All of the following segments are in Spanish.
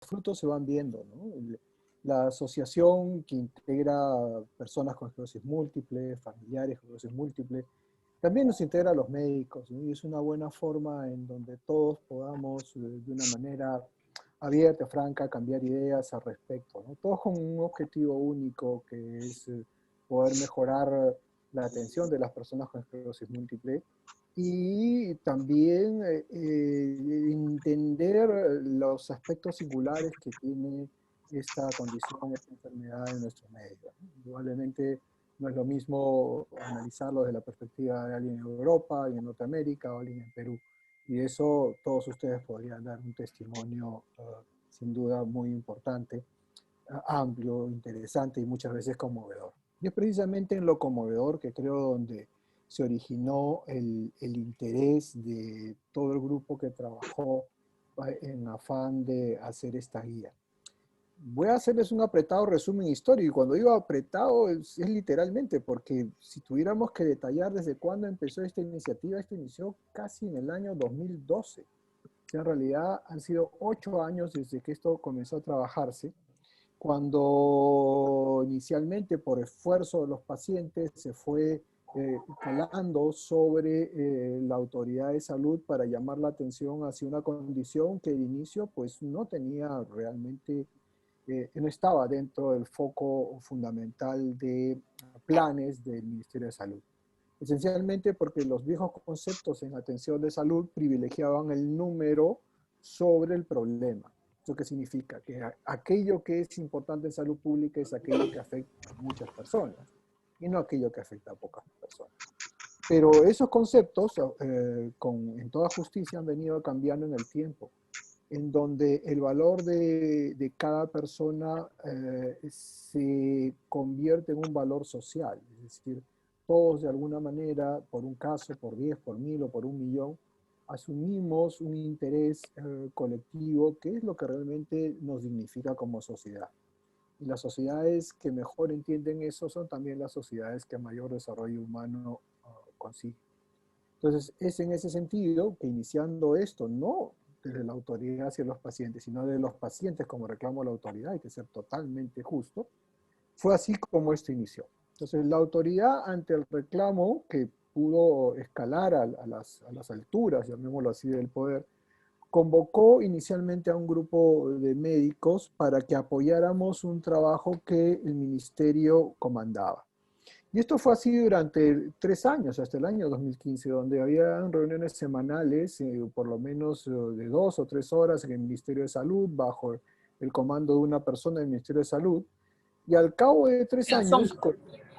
frutos se van viendo, ¿no? La asociación que integra personas con esclerosis múltiple, familiares con esclerosis múltiple, también nos integra a los médicos, ¿no? Y es una buena forma en donde todos podamos, de una manera abierta, franca, cambiar ideas al respecto, ¿no? Todos con un objetivo único, que es poder mejorar la atención de las personas con esclerosis múltiple y también entender los aspectos singulares que tiene esta condición, esta enfermedad en nuestro medio, ¿no? Probablemente no es lo mismo analizarlo desde la perspectiva de alguien en Europa y en Norteamérica o alguien en Perú. Y de eso todos ustedes podrían dar un testimonio sin duda muy importante, amplio, interesante y muchas veces conmovedor. Y es precisamente en lo conmovedor que creo donde se originó el interés de todo el grupo que trabajó en afán de hacer esta guía. Voy a hacerles un apretado resumen histórico, y cuando digo apretado es literalmente, porque si tuviéramos que detallar desde cuándo empezó esta iniciativa, esto inició casi en el año 2012. O sea, en realidad han sido 8 años desde que esto comenzó a trabajarse, cuando inicialmente por esfuerzo de los pacientes se fue calando sobre la autoridad de salud para llamar la atención hacia una condición que de inicio pues no tenía realmente, no estaba dentro del foco fundamental de planes del Ministerio de Salud. Esencialmente porque los viejos conceptos en atención de salud privilegiaban el número sobre el problema. ¿Eso qué significa? Que aquello que es importante en salud pública es aquello que afecta a muchas personas y no aquello que afecta a pocas personas. Pero esos conceptos, en toda justicia, han venido cambiando en el tiempo, en donde el valor de cada persona se convierte en un valor social. Es decir, todos de alguna manera, por un caso, por 10, por 1000 o por 1.000.000, asumimos un interés colectivo, que es lo que realmente nos dignifica como sociedad. Y las sociedades que mejor entienden eso son también las sociedades que mayor desarrollo humano consiguen. Entonces, es en ese sentido que iniciando esto, no desde la autoridad hacia los pacientes, sino de los pacientes como reclamo a la autoridad, hay que ser totalmente justo, fue así como esto inició. Entonces, la autoridad ante el reclamo que pudo escalar a las alturas, llamémoslo así, del poder, convocó inicialmente a un grupo de médicos para que apoyáramos un trabajo que el ministerio comandaba. Y esto fue así durante 3 años, hasta el año 2015, donde había reuniones semanales, por lo menos de 2 o 3 horas en el Ministerio de Salud, bajo el comando de una persona del Ministerio de Salud. Y al cabo de 3 años,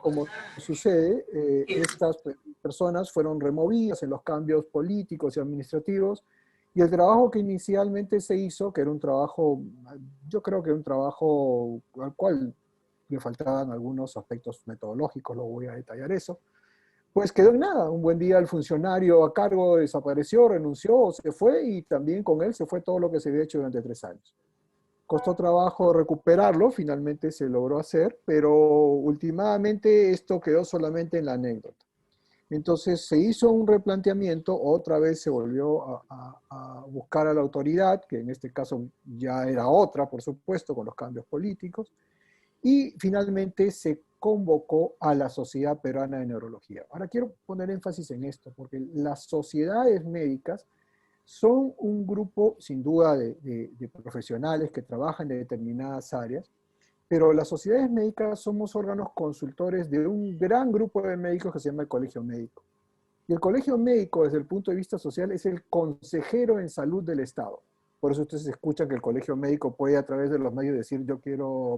como sucede, estas personas fueron removidas en los cambios políticos y administrativos, y el trabajo que inicialmente se hizo, que era un trabajo, yo creo que un trabajo al cual le faltaban algunos aspectos metodológicos, luego voy a detallar eso, pues quedó en nada. Un buen día el funcionario a cargo desapareció, renunció, se fue, y también con él se fue todo lo que se había hecho durante 3 años. Costó trabajo recuperarlo, finalmente se logró hacer, pero últimamente esto quedó solamente en la anécdota. Entonces se hizo un replanteamiento, otra vez se volvió a buscar a la autoridad, que en este caso ya era otra, por supuesto, con los cambios políticos, y finalmente se convocó a la Sociedad Peruana de Neurología. Ahora quiero poner énfasis en esto, porque las sociedades médicas son un grupo sin duda de profesionales que trabajan en determinadas áreas, pero las sociedades médicas somos órganos consultores de un gran grupo de médicos que se llama el Colegio Médico. Y el Colegio Médico, desde el punto de vista social, es el consejero en salud del Estado. Por eso ustedes escuchan que el Colegio Médico puede a través de los medios decir: yo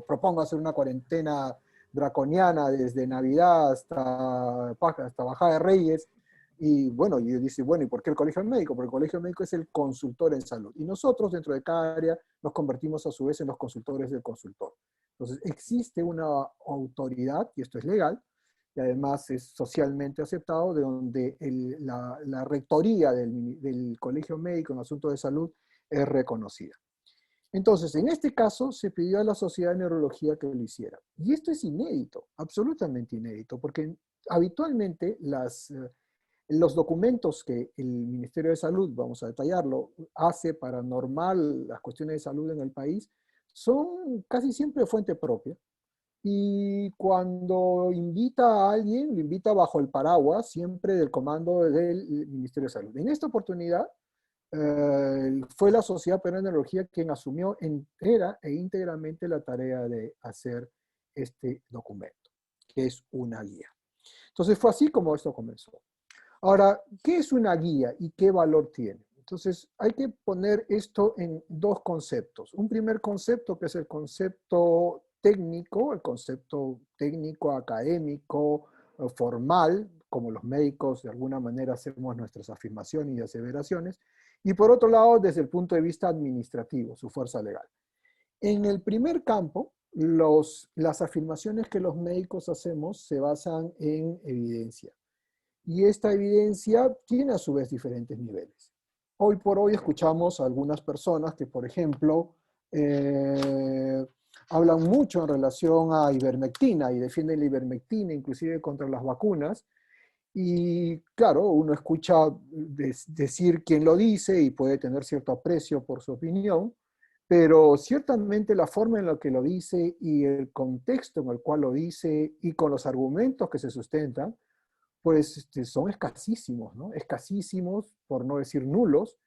propongo hacer una cuarentena draconiana desde Navidad hasta Bajada de Reyes. Y bueno, y dice, bueno, ¿y por qué el Colegio Médico? Porque el Colegio Médico es el consultor en salud. Y nosotros, dentro de cada área, nos convertimos a su vez en los consultores del consultor. Entonces, existe una autoridad, y esto es legal, y además es socialmente aceptado, de donde la rectoría del Colegio Médico en asuntos de salud es reconocida. Entonces, en este caso, se pidió a la Sociedad de Neurología que lo hiciera. Y esto es inédito, absolutamente inédito, porque habitualmente Los documentos que el Ministerio de Salud, vamos a detallarlo, hace para normar las cuestiones de salud en el país, son casi siempre fuente propia. Y cuando invita a alguien, lo invita bajo el paraguas siempre del comando del Ministerio de Salud. En esta oportunidad, fue la Sociedad Peruana de Neurología quien asumió entera e íntegramente la tarea de hacer este documento, que es una guía. Entonces fue así como esto comenzó. Ahora, ¿qué es una guía y qué valor tiene? Entonces hay que poner esto en dos conceptos. Un primer concepto que es el concepto técnico, académico, formal, como los médicos de alguna manera hacemos nuestras afirmaciones y aseveraciones, y por otro lado, desde el punto de vista administrativo, su fuerza legal. En el primer campo, las afirmaciones que los médicos hacemos se basan en evidencia. Y esta evidencia tiene a su vez diferentes niveles. Hoy por hoy escuchamos a algunas personas que, por ejemplo, hablan mucho en relación a ivermectina y defienden la ivermectina inclusive contra las vacunas. Y claro, uno escucha decir quién lo dice y puede tener cierto aprecio por su opinión, pero ciertamente la forma en la que lo dice y el contexto en el cual lo dice y con los argumentos que se sustentan, pues son escasísimos, ¿no? Escasísimos, por no decir nulos,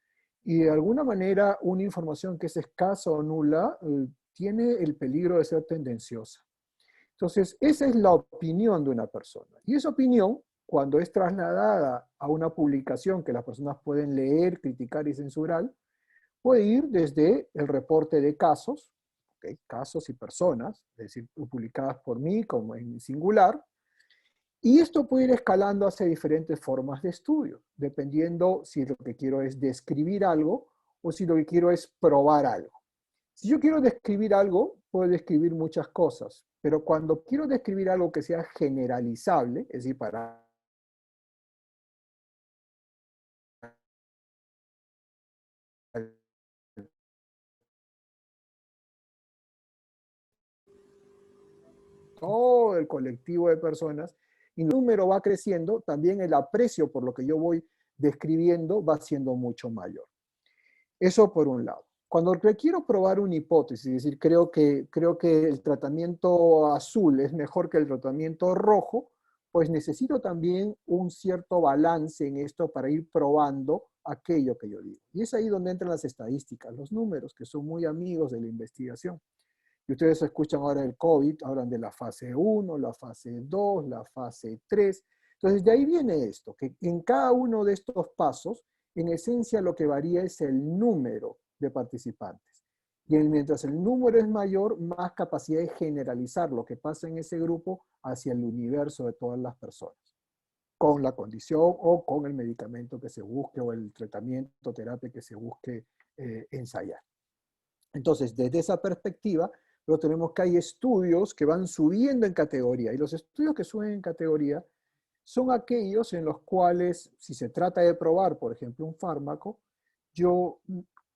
y de alguna manera una información que es escasa o nula tiene el peligro de ser tendenciosa. Entonces, esa es la opinión de una persona. Y esa opinión, cuando es trasladada a una publicación que las personas pueden leer, criticar y censurar, puede ir desde el reporte de casos, ¿okay? Casos y personas, es decir, publicadas por mí como en singular, y esto puede ir escalando hacia diferentes formas de estudio, dependiendo si lo que quiero es describir algo o si lo que quiero es probar algo. Si yo quiero describir algo, puedo describir muchas cosas, pero cuando quiero describir algo que sea generalizable, es decir, para todo el colectivo de personas, y el número va creciendo, también el aprecio por lo que yo voy describiendo va siendo mucho mayor. Eso por un lado. Cuando quiero probar una hipótesis, es decir, creo que el tratamiento azul es mejor que el tratamiento rojo, pues necesito también un cierto balance en esto para ir probando aquello que yo digo. Y es ahí donde entran las estadísticas, los números, que son muy amigos de la investigación. Y ustedes escuchan ahora el COVID, hablan de la fase 1, la fase 2, la fase 3. Entonces, de ahí viene esto, que en cada uno de estos pasos, en esencia lo que varía es el número de participantes. Y mientras el número es mayor, más capacidad de generalizar lo que pasa en ese grupo hacia el universo de todas las personas, con la condición o con el medicamento que se busque o el tratamiento, terapia que se busque ensayar. Entonces, desde esa perspectiva, luego tenemos que hay estudios que van subiendo en categoría, y los estudios que suben en categoría son aquellos en los cuales, si se trata de probar, por ejemplo, un fármaco, yo,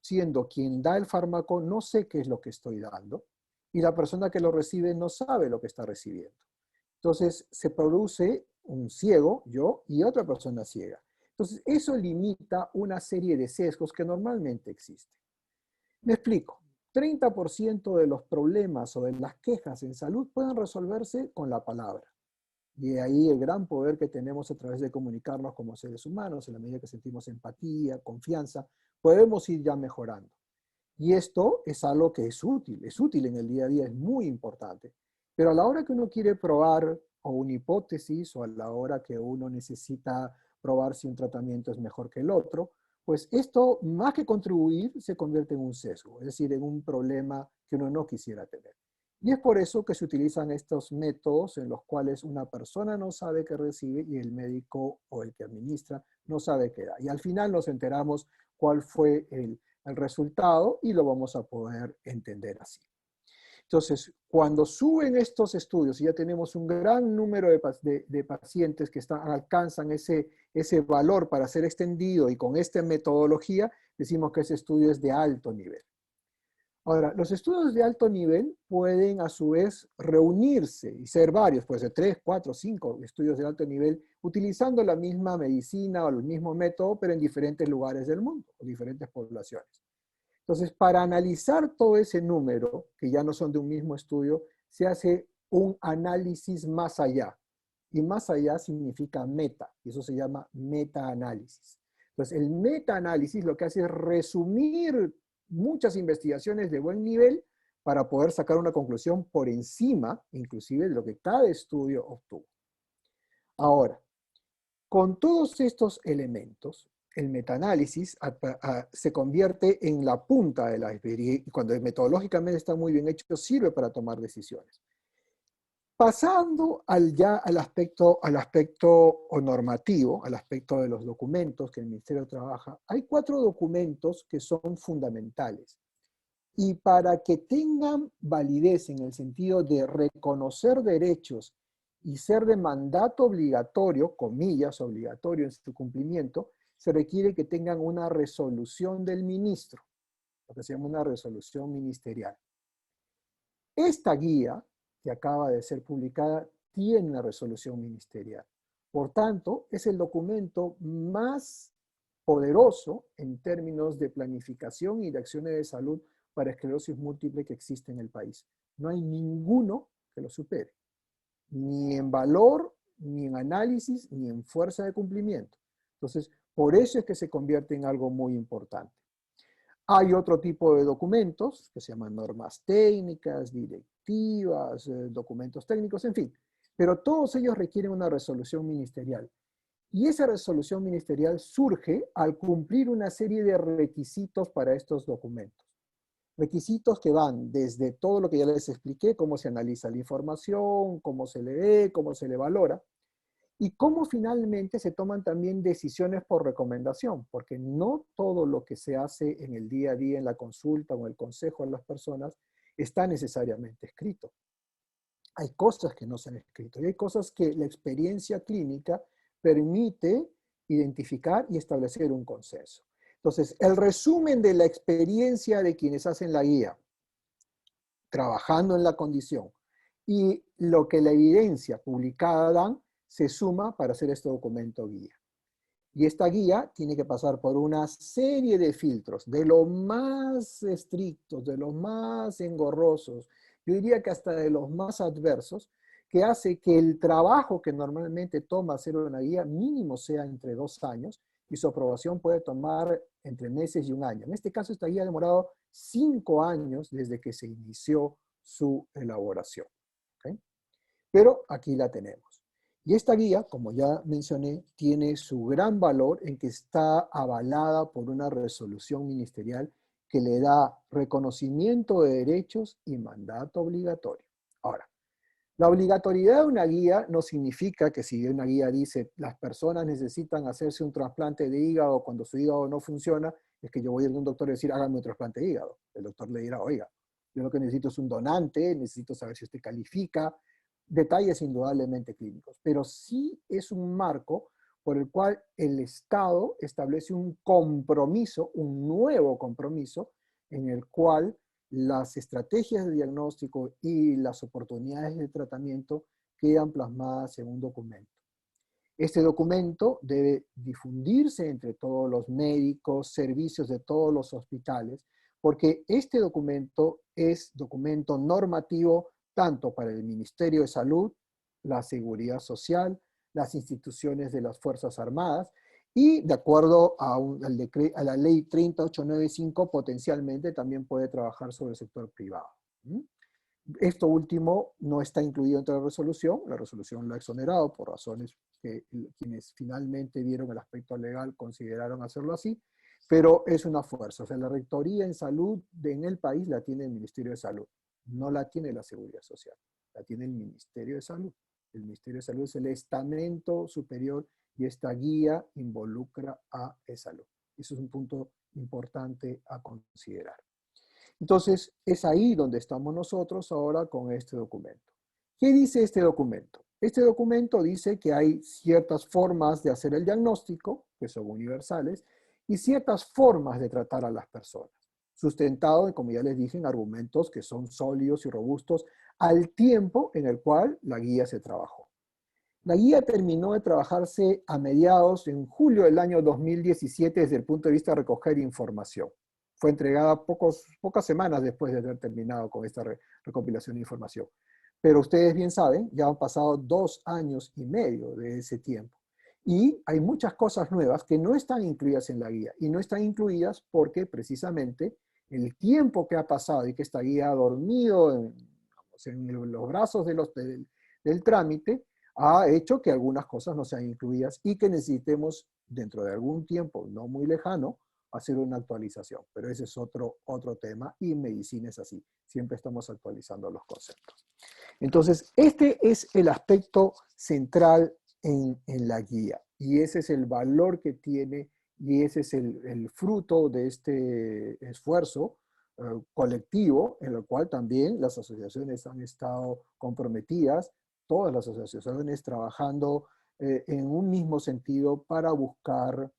siendo quien da el fármaco, no sé qué es lo que estoy dando, y la persona que lo recibe no sabe lo que está recibiendo. Entonces, se produce un ciego, yo, y otra persona ciega. Entonces, eso limita una serie de sesgos que normalmente existen. Me explico. 30% de los problemas o de las quejas en salud pueden resolverse con la palabra. Y de ahí el gran poder que tenemos a través de comunicarnos como seres humanos, en la medida que sentimos empatía, confianza, podemos ir ya mejorando. Y esto es algo que es útil en el día a día, es muy importante. Pero a la hora que uno quiere probar o una hipótesis, o a la hora que uno necesita probar si un tratamiento es mejor que el otro, pues esto, más que contribuir, se convierte en un sesgo, es decir, en un problema que uno no quisiera tener. Y es por eso que se utilizan estos métodos en los cuales una persona no sabe qué recibe y el médico o el que administra no sabe qué da. Y al final nos enteramos cuál fue el resultado y lo vamos a poder entender así. Entonces, cuando suben estos estudios y ya tenemos un gran número de pacientes que alcanzan ese valor para ser extendido y con esta metodología, decimos que ese estudio es de alto nivel. Ahora, los estudios de alto nivel pueden a su vez reunirse y ser varios, puede ser 3, 4, 5 estudios de alto nivel utilizando la misma medicina o el mismo método, pero en diferentes lugares del mundo, o diferentes poblaciones. Entonces, para analizar todo ese número, que ya no son de un mismo estudio, se hace un análisis más allá. Y más allá significa meta, y eso se llama metaanálisis. Entonces, el metaanálisis lo que hace es resumir muchas investigaciones de buen nivel para poder sacar una conclusión por encima, inclusive, de lo que cada estudio obtuvo. Ahora, con todos estos elementos, el metaanálisis se convierte en la punta del iceberg y cuando metodológicamente está muy bien hecho, sirve para tomar decisiones. Pasando al aspecto normativo, al aspecto de los documentos que el Ministerio trabaja, hay 4 documentos que son fundamentales. Y para que tengan validez en el sentido de reconocer derechos y ser de mandato obligatorio, comillas, obligatorio en su cumplimiento, se requiere que tengan una resolución del ministro, lo que se llama una resolución ministerial. Esta guía, que acaba de ser publicada, tiene una resolución ministerial. Por tanto, es el documento más poderoso en términos de planificación y de acciones de salud para esclerosis múltiple que existe en el país. No hay ninguno que lo supere, ni en valor, ni en análisis, ni en fuerza de cumplimiento. Entonces, por eso es que se convierte en algo muy importante. Hay otro tipo de documentos que se llaman normas técnicas, directivas, documentos técnicos, en fin. Pero todos ellos requieren una resolución ministerial. Y esa resolución ministerial surge al cumplir una serie de requisitos para estos documentos. Requisitos que van desde todo lo que ya les expliqué, cómo se analiza la información, cómo se lee, cómo se le valora, y cómo finalmente se toman también decisiones por recomendación, porque no todo lo que se hace en el día a día, en la consulta o en el consejo de las personas, está necesariamente escrito. Hay cosas que no se han escrito y hay cosas que la experiencia clínica permite identificar y establecer un consenso. Entonces, el resumen de la experiencia de quienes hacen la guía, trabajando en la condición, y lo que la evidencia publicada dan, se suma para hacer este documento guía. Y esta guía tiene que pasar por una serie de filtros, de los más estrictos, de los más engorrosos, yo diría que hasta de los más adversos, que hace que el trabajo que normalmente toma hacer una guía mínimo sea entre 2 años y su aprobación puede tomar entre meses y 1 año. En este caso, esta guía ha demorado 5 años desde que se inició su elaboración. ¿Okay? Pero aquí la tenemos. Y esta guía, como ya mencioné, tiene su gran valor en que está avalada por una resolución ministerial que le da reconocimiento de derechos y mandato obligatorio. Ahora, la obligatoriedad de una guía no significa que si una guía dice las personas necesitan hacerse un trasplante de hígado cuando su hígado no funciona, es que yo voy a ir a un doctor y decir hágame un trasplante de hígado. El doctor le dirá, oiga, yo lo que necesito es un donante, necesito saber si usted califica, detalles indudablemente clínicos, pero sí es un marco por el cual el Estado establece un compromiso, un nuevo compromiso, en el cual las estrategias de diagnóstico y las oportunidades de tratamiento quedan plasmadas en un documento. Este documento debe difundirse entre todos los médicos, servicios de todos los hospitales, porque este documento es documento normativo tanto para el Ministerio de Salud, la Seguridad Social, las instituciones de las Fuerzas Armadas, y de acuerdo a la ley 30895, potencialmente también puede trabajar sobre el sector privado. Esto último no está incluido entre la resolución lo ha exonerado por razones que quienes finalmente vieron el aspecto legal consideraron hacerlo así, pero es una fuerza. O sea, la rectoría en salud en el país la tiene el Ministerio de Salud, no la tiene la Seguridad Social, la tiene el Ministerio de Salud. El Ministerio de Salud es el estamento superior y esta guía involucra a salud. Eso es un punto importante a considerar. Entonces, es ahí donde estamos nosotros ahora con este documento. ¿Qué dice este documento? Este documento dice que hay ciertas formas de hacer el diagnóstico, que son universales, y ciertas formas de tratar a las personas, sustentado, como ya les dije, en argumentos que son sólidos y robustos al tiempo en el cual la guía se trabajó. La guía terminó de trabajarse a mediados, en julio del año 2017, desde el punto de vista de recoger información. Fue entregada pocas semanas después de haber terminado con esta recopilación de información. Pero ustedes bien saben, ya han pasado 2 años y medio de ese tiempo. Y hay muchas cosas nuevas que no están incluidas en la guía. Y no están incluidas porque precisamente el tiempo que ha pasado y que esta guía ha dormido en los brazos del trámite, ha hecho que algunas cosas no sean incluidas y que necesitemos, dentro de algún tiempo no muy lejano, hacer una actualización. Pero ese es otro tema y medicina es así. Siempre estamos actualizando los conceptos. Entonces, este es el aspecto central en la guía y ese es el valor que tiene y ese es el fruto de este esfuerzo colectivo en el cual también las asociaciones han estado comprometidas, todas las asociaciones trabajando en un mismo sentido para buscar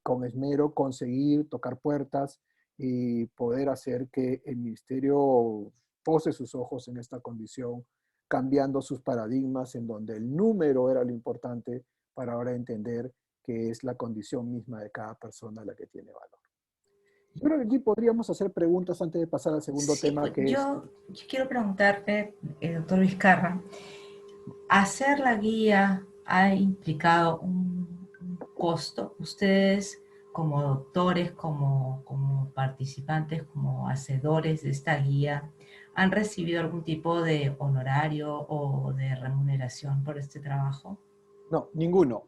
con esmero conseguir tocar puertas y poder hacer que el ministerio pose sus ojos en esta condición, cambiando sus paradigmas en donde el número era lo importante para ahora entender que es la condición misma de cada persona la que tiene valor. Yo creo que aquí podríamos hacer preguntas antes de pasar al segundo Sí, tema pues que es... yo quiero preguntarte, doctor Vizcarra, ¿hacer la guía ha implicado un costo? Ustedes como doctores, como participantes, como hacedores de esta guía, ¿han recibido algún tipo de honorario o de remuneración por este trabajo? No, ninguno.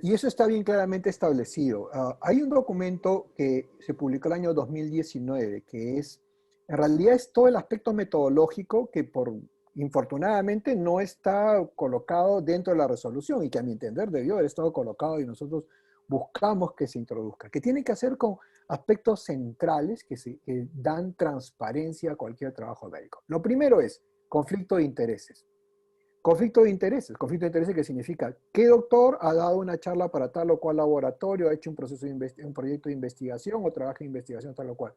Y eso está bien claramente establecido. Hay un documento que se publicó el año 2019 que es, en realidad es todo el aspecto metodológico que infortunadamente no está colocado dentro de la resolución y que a mi entender debió haber estado colocado y nosotros buscamos que se introduzca, que tiene que hacer con aspectos centrales que dan transparencia a cualquier trabajo médico. Lo primero es conflicto de intereses. Conflicto de intereses que significa qué doctor ha dado una charla para tal o cual laboratorio, ha hecho un proyecto de investigación o trabaja en investigación tal o cual.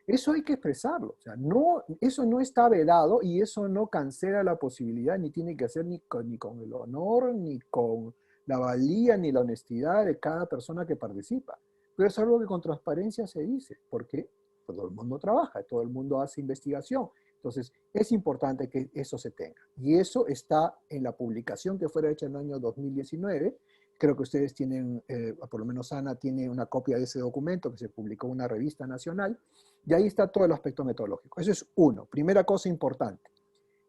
Eso hay que expresarlo, o sea, no, eso no está vedado y eso no cancela la posibilidad, ni tiene que hacer ni con el honor, ni con la valía, ni la honestidad de cada persona que participa. Pero es algo que con transparencia se dice, porque todo el mundo trabaja, todo el mundo hace investigación. Entonces, es importante que eso se tenga. Y eso está en la publicación que fue hecha en el año 2019. Creo que ustedes tienen, por lo menos Ana tiene una copia de ese documento que se publicó en una revista nacional. Y ahí está todo el aspecto metodológico. Eso es uno, primera cosa importante.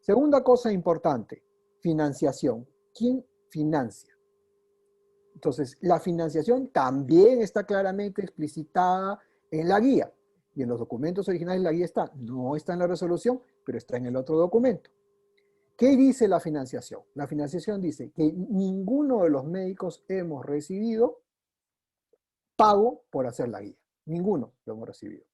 Segunda cosa importante, financiación. ¿Quién financia? Entonces, la financiación también está claramente explicitada en la guía. Y en los documentos originales la guía está. No está en la resolución, pero está en el otro documento. ¿Qué dice la financiación? La financiación dice que ninguno de los médicos hemos recibido pago por hacer la guía. Ninguno lo hemos recibido.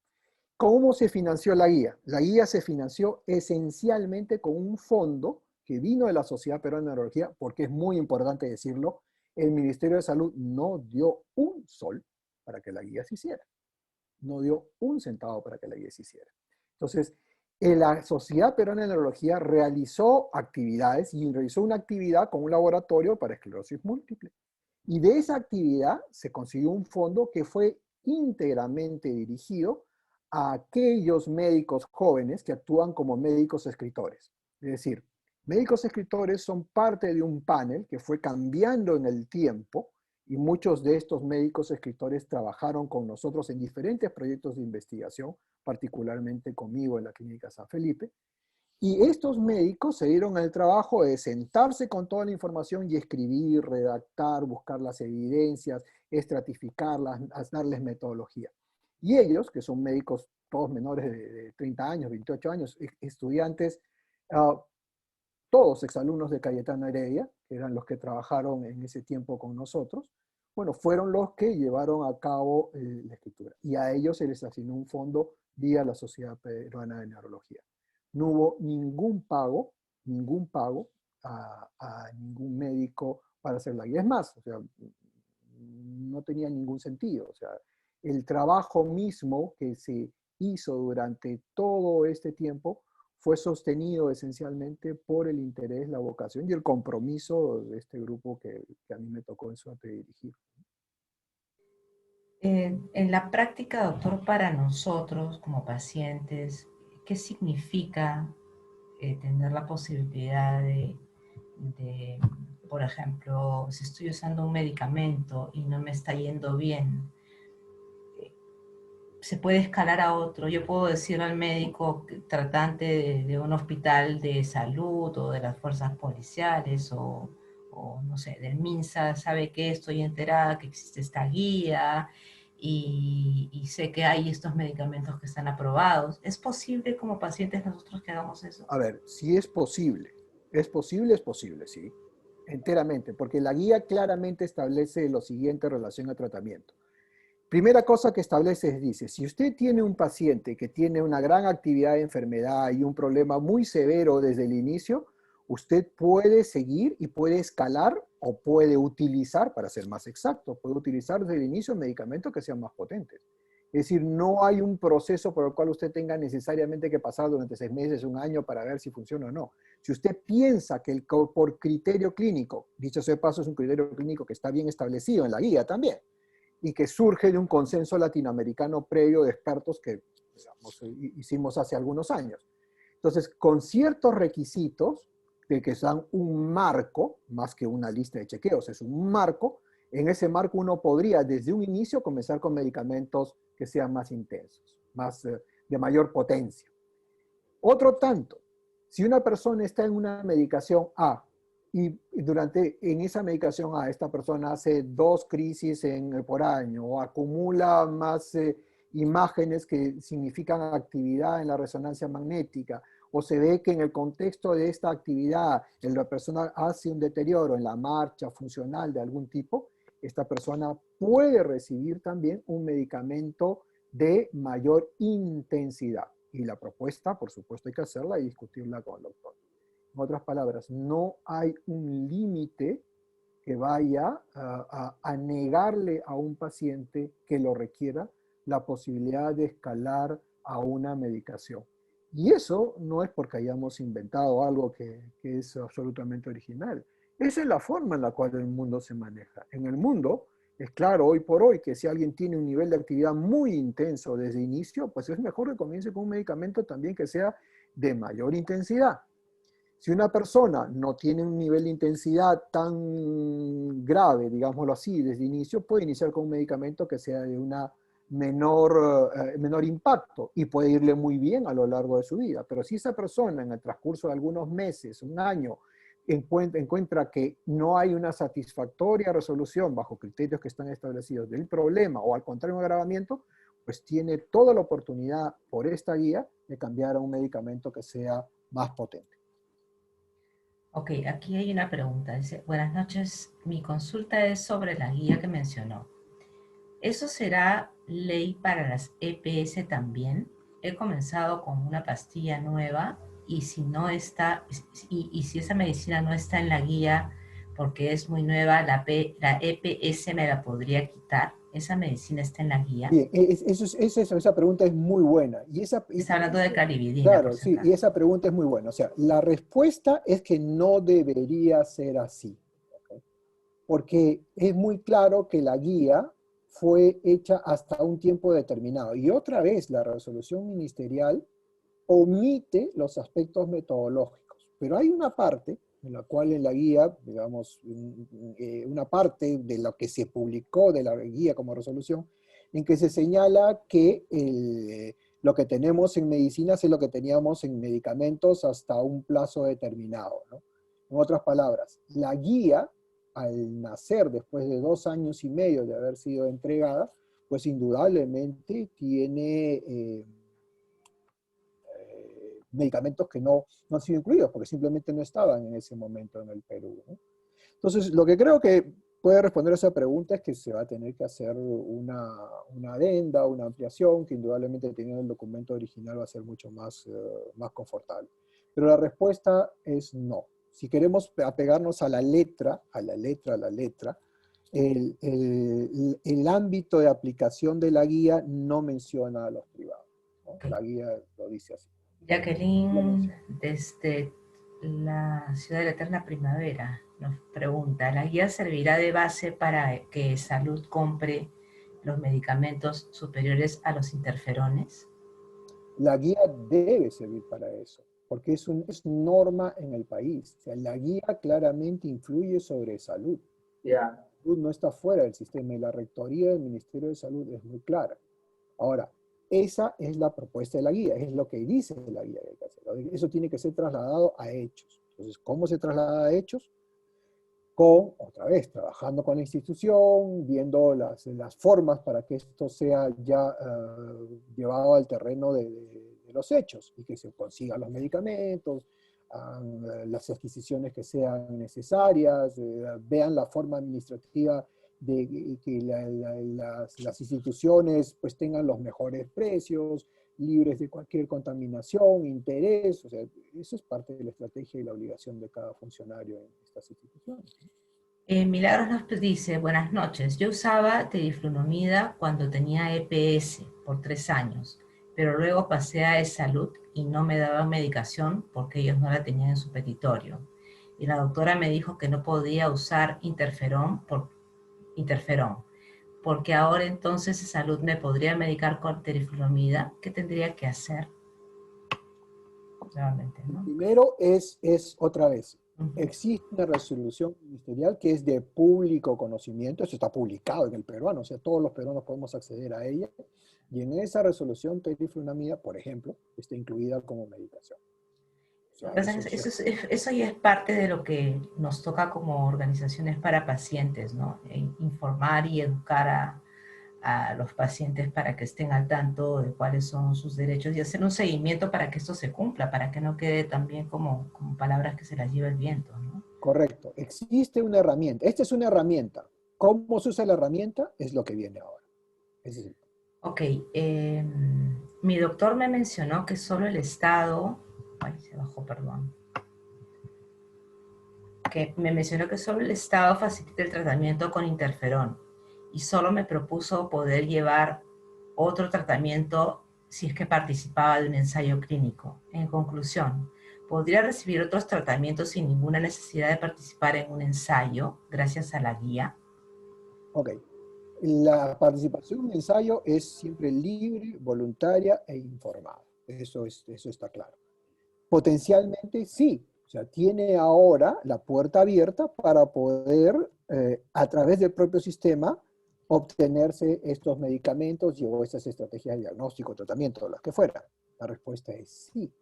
¿Cómo se financió la guía? La guía se financió esencialmente con un fondo que vino de la Sociedad Peruana de Neurología, porque es muy importante decirlo, el Ministerio de Salud no dio un sol para que la guía se hiciera. No dio un centavo para que la guía se hiciera. Entonces, la Sociedad Peruana de Neurología realizó actividades y realizó una actividad con un laboratorio para esclerosis múltiple. Y de esa actividad se consiguió un fondo que fue íntegramente dirigido a aquellos médicos jóvenes que actúan como médicos escritores. Es decir, médicos escritores son parte de un panel que fue cambiando en el tiempo y muchos de estos médicos escritores trabajaron con nosotros en diferentes proyectos de investigación, particularmente conmigo en la Clínica San Felipe, y estos médicos se dieron al trabajo de sentarse con toda la información y escribir, redactar, buscar las evidencias, estratificarlas, darles metodología. Y ellos, que son médicos todos menores de 30 años, 28 años, estudiantes, uh, todos exalumnos de Cayetano Heredia, que eran los que trabajaron en ese tiempo con nosotros, bueno, fueron los que llevaron a cabo la escritura. Y a ellos se les asignó un fondo vía la Sociedad Peruana de Neurología. No hubo ningún pago a ningún médico para hacer la guía. Es más, o sea, no tenía ningún sentido. O sea, el trabajo mismo que se hizo durante todo este tiempo fue sostenido esencialmente por el interés, la vocación y el compromiso de este grupo que a mí me tocó en suerte dirigir. En la práctica, doctor, para nosotros como pacientes, ¿qué significa tener la posibilidad de, por ejemplo, si estoy usando un medicamento y no me está yendo bien, se puede escalar a otro? Yo puedo decirle al médico tratante de un hospital de salud o de las fuerzas policiales o no sé, del MINSA, sabe que estoy enterada que existe esta guía y sé que hay estos medicamentos que están aprobados. ¿Es posible como pacientes nosotros que hagamos eso? A ver, si es posible. Es posible, sí. Enteramente, porque la guía claramente establece lo siguiente en relación a tratamiento. Primera cosa que establece es, dice, si usted tiene un paciente que tiene una gran actividad de enfermedad y un problema muy severo desde el inicio, usted puede seguir y puede escalar o puede utilizar, para ser más exacto, puede utilizar desde el inicio medicamentos que sean más potentes. Es decir, no hay un proceso por el cual usted tenga necesariamente que pasar durante 6 meses, un año para ver si funciona o no. Si usted piensa que por criterio clínico, dicho sea de paso, es un criterio clínico que está bien establecido en la guía también, y que surge de un consenso latinoamericano previo de expertos que digamos, hicimos hace algunos años. Entonces, con ciertos requisitos de que sean un marco, más que una lista de chequeos, es un marco, en ese marco uno podría desde un inicio comenzar con medicamentos que sean más intensos, más, de mayor potencia. Otro tanto, si una persona está en una medicación A y en esa medicación A esta persona hace 2 crisis por año o acumula más imágenes que significan actividad en la resonancia magnética, o se ve que en el contexto de esta actividad la persona hace un deterioro en la marcha funcional de algún tipo, esta persona puede recibir también un medicamento de mayor intensidad. Y la propuesta, por supuesto, hay que hacerla y discutirla con el doctor. En otras palabras, no hay un límite que vaya a negarle a un paciente que lo requiera la posibilidad de escalar a una medicación. Y eso no es porque hayamos inventado algo que es absolutamente original. Esa es la forma en la cual el mundo se maneja. En el mundo, es claro hoy por hoy que si alguien tiene un nivel de actividad muy intenso desde inicio, pues es mejor que comience con un medicamento también que sea de mayor intensidad. Si una persona no tiene un nivel de intensidad tan grave, digámoslo así, desde inicio, puede iniciar con un medicamento que sea de una menor impacto y puede irle muy bien a lo largo de su vida. Pero si esa persona en el transcurso de algunos meses, un año, encuentra que no hay una satisfactoria resolución bajo criterios que están establecidos del problema o al contrario un agravamiento, pues tiene toda la oportunidad por esta guía de cambiar a un medicamento que sea más potente. Ok, aquí hay una pregunta. Dice, buenas noches, mi consulta es sobre la guía que mencionó. ¿Eso será ley para las EPS también? He comenzado con una pastilla nueva y si no está, y si esa medicina no está en la guía porque es muy nueva, la EPS me la podría quitar. ¿Esa medicina está en la guía? Bien, esa pregunta es muy buena. Está hablando de clarividina, por Claro, si sí, y acaso. esa pregunta es muy buena. O sea, la respuesta es que no debería ser así, ¿ok? Porque es muy claro que la guía fue hecha hasta un tiempo determinado. Y otra vez, la resolución ministerial omite los aspectos metodológicos. Pero hay una parte en la cual en la guía, digamos, una parte de lo que se publicó de la guía como resolución, en que se señala que lo que tenemos en medicinas es lo que teníamos en medicamentos hasta un plazo determinado, ¿no? En otras palabras, la guía, al nacer después de 2 años y medio de haber sido entregada, pues indudablemente tiene medicamentos que no han sido incluidos porque simplemente no estaban en ese momento en el Perú, ¿no? Entonces, lo que creo que puede responder a esa pregunta es que se va a tener que hacer una adenda, una ampliación, que indudablemente teniendo el documento original va a ser mucho más confortable. Pero la respuesta es no. Si queremos apegarnos a la letra, el ámbito de aplicación de la guía no menciona a los privados, ¿no? Okay. La guía lo dice así. Jacqueline, desde la ciudad de la eterna primavera, nos pregunta, ¿la guía servirá de base para que Salud compre los medicamentos superiores a los interferones? La guía debe servir para eso, porque es norma en el país. O sea, la guía claramente influye sobre salud. Salud no está fuera del sistema y la rectoría del Ministerio de Salud es muy clara. Ahora, esa es la propuesta de la guía, es lo que dice la guía que hay que hacer. Eso tiene que ser trasladado a hechos. Entonces, ¿cómo se traslada a hechos? Con, otra vez, trabajando con la institución, viendo las formas para que esto sea ya llevado al terreno de los hechos y que se consigan los medicamentos, las adquisiciones que sean necesarias, vean la forma administrativa de que las instituciones pues tengan los mejores precios, libres de cualquier contaminación, interés, o sea, eso es parte de la estrategia y la obligación de cada funcionario en estas instituciones. Milagros nos dice, buenas noches, yo usaba teriflunomida cuando tenía EPS por 3 años, pero luego pasé a E-Salud y no me daban medicación porque ellos no la tenían en su petitorio. Y la doctora me dijo que no podía usar interferón, porque ahora entonces E-Salud me podría medicar con teriflunomida. ¿Qué tendría que hacer? Nuevamente, ¿no? Primero es otra vez, Ujú. existe una resolución ministerial que es de público conocimiento, eso está publicado en el peruano, o sea, todos los peruanos podemos acceder a ella, y en esa resolución teriflunomida, por ejemplo, está incluida como medicación. O sea, eso se... Eso ya es parte de lo que nos toca como organizaciones para pacientes, ¿no? Informar y educar a los pacientes para que estén al tanto de cuáles son sus derechos y hacer un seguimiento para que esto se cumpla, para que no quede también como palabras que se las lleva el viento, ¿no? Correcto, existe una herramienta, esta es una herramienta. ¿Cómo se usa la herramienta? Es lo que viene ahora. Es decir, Ok, mi doctor me mencionó que solo el Estado, ay, se bajó, perdón, que me mencionó que solo el Estado facilita el tratamiento con interferón y solo me propuso poder llevar otro tratamiento si es que participaba de un ensayo clínico. En conclusión, ¿podría recibir otros tratamientos sin ninguna necesidad de participar en un ensayo gracias a la guía? ok, la participación en un ensayo es siempre libre, voluntaria e informada. Eso está claro. Potencialmente sí, o sea, tiene ahora la puerta abierta para poder, a través del propio sistema, obtenerse estos medicamentos y o estas estrategias de diagnóstico, tratamiento, las que fueran. La respuesta es sí.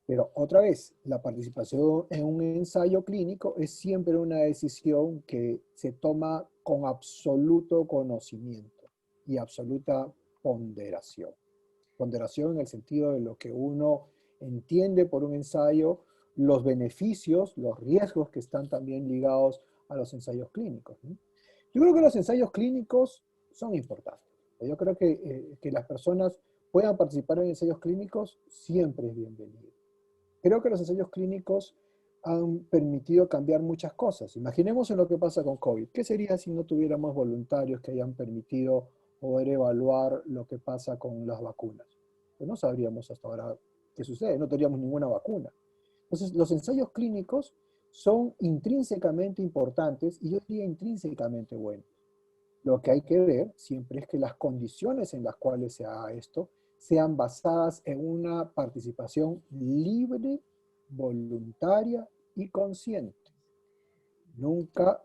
Pero otra vez, la participación en un ensayo clínico es siempre una decisión que se toma con absoluto conocimiento y absoluta ponderación. Ponderación en el sentido de lo que uno entiende por un ensayo, los beneficios, los riesgos que están también ligados a los ensayos clínicos, ¿no? Yo creo que los ensayos clínicos son importantes. Yo creo que las personas puedan participar en ensayos clínicos siempre es bienvenido. Creo que los ensayos clínicos han permitido cambiar muchas cosas. Imaginemos en lo que pasa con COVID. ¿Qué sería si no tuviéramos voluntarios que hayan permitido poder evaluar lo que pasa con las vacunas? Pues no sabríamos hasta ahora qué sucede, no tendríamos ninguna vacuna. Entonces, los ensayos clínicos son intrínsecamente importantes y yo diría intrínsecamente buenos. Lo que hay que ver siempre es que las condiciones en las cuales se haga esto sean basadas en una participación libre, voluntaria y consciente. Nunca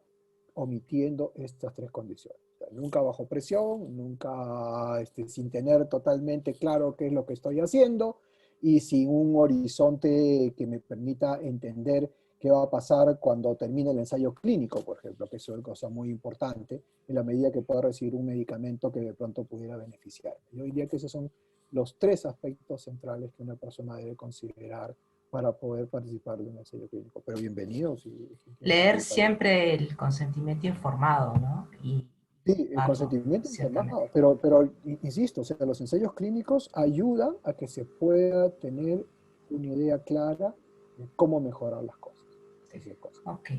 omitiendo estas tres condiciones. O sea, nunca bajo presión, nunca sin tener totalmente claro qué es lo que estoy haciendo y sin un horizonte que me permita entender qué va a pasar cuando termine el ensayo clínico, por ejemplo, que eso es una cosa muy importante, en la medida que pueda recibir un medicamento que de pronto pudiera beneficiar. Yo diría que esos son los tres aspectos centrales que una persona debe considerar para poder participar de un ensayo clínico. Pero bienvenidos si quieren Leer participar. siempre el consentimiento informado, ¿no? Y Sí, el algo, consentimiento ciertamente. informado, pero insisto, o sea, los ensayos clínicos ayudan a que se pueda tener una idea clara de cómo mejorar las cosas. Esa es cosa. Ok.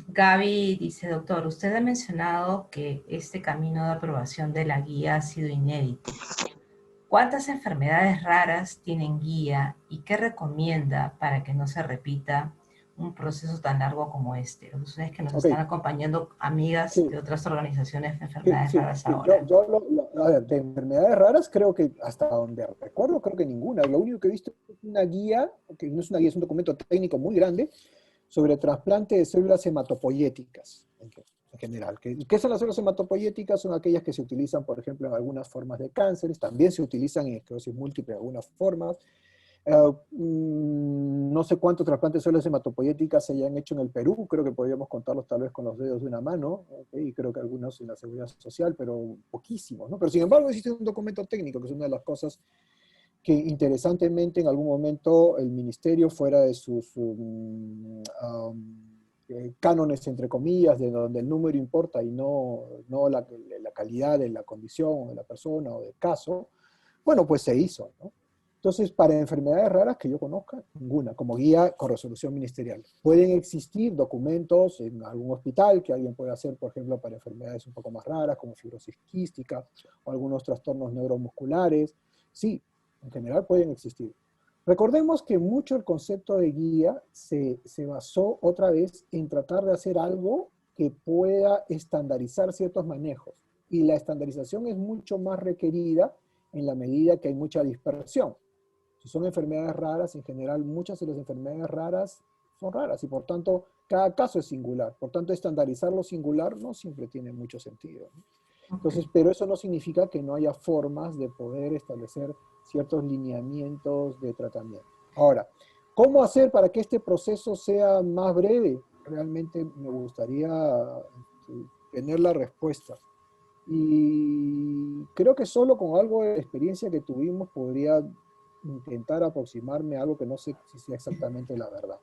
Gaby dice, doctor, usted ha mencionado que este camino de aprobación de la guía ha sido inédito. ¿Cuántas enfermedades raras tienen guía y qué recomienda para que no se repita un proceso tan largo como este? Ustedes que nos Ok, están acompañando, amigas sí, de otras organizaciones de sí, enfermedades sí, raras sí. ahora. A ver, de enfermedades raras creo que hasta donde recuerdo, creo que ninguna. Lo único que he visto es una guía, que no es una guía, es un documento técnico muy grande, sobre trasplante de células hematopoyéticas en general. ¿Qué son las células hematopoyéticas? Son aquellas que se utilizan, por ejemplo, en algunas formas de cánceres, también se utilizan en esclerosis múltiple en algunas formas. No sé cuántos trasplantes de células hematopoyéticas se hayan hecho en el Perú, creo que podríamos contarlos tal vez con los dedos de una mano, ¿okay? Y creo que algunos en la seguridad social, pero poquísimos, ¿no? Pero sin embargo existe un documento técnico, que es una de las cosas que interesantemente en algún momento el ministerio, fuera de sus cánones, entre comillas, de donde el número importa y no la calidad de la condición o de la persona o del caso, bueno, pues se hizo, ¿no? Entonces, para enfermedades raras que yo conozca, ninguna, como guía con resolución ministerial. Pueden existir documentos en algún hospital que alguien puede hacer, por ejemplo, para enfermedades un poco más raras, como fibrosis quística o algunos trastornos neuromusculares. Sí, en general pueden existir. Recordemos que mucho el concepto de guía se basó otra vez en tratar de hacer algo que pueda estandarizar ciertos manejos. Y la estandarización es mucho más requerida en la medida que hay mucha dispersión. Si son enfermedades raras, en general muchas de las enfermedades raras son raras y por tanto cada caso es singular. Por tanto, estandarizar lo singular no siempre tiene mucho sentido, ¿no? Entonces, Ok. pero eso no significa que no haya formas de poder establecer ciertos lineamientos de tratamiento. Ahora, ¿cómo hacer para que este proceso sea más breve? Realmente me gustaría tener la respuesta. Y creo que solo con algo de experiencia que tuvimos podría intentar aproximarme a algo que no sé si sea exactamente la verdad.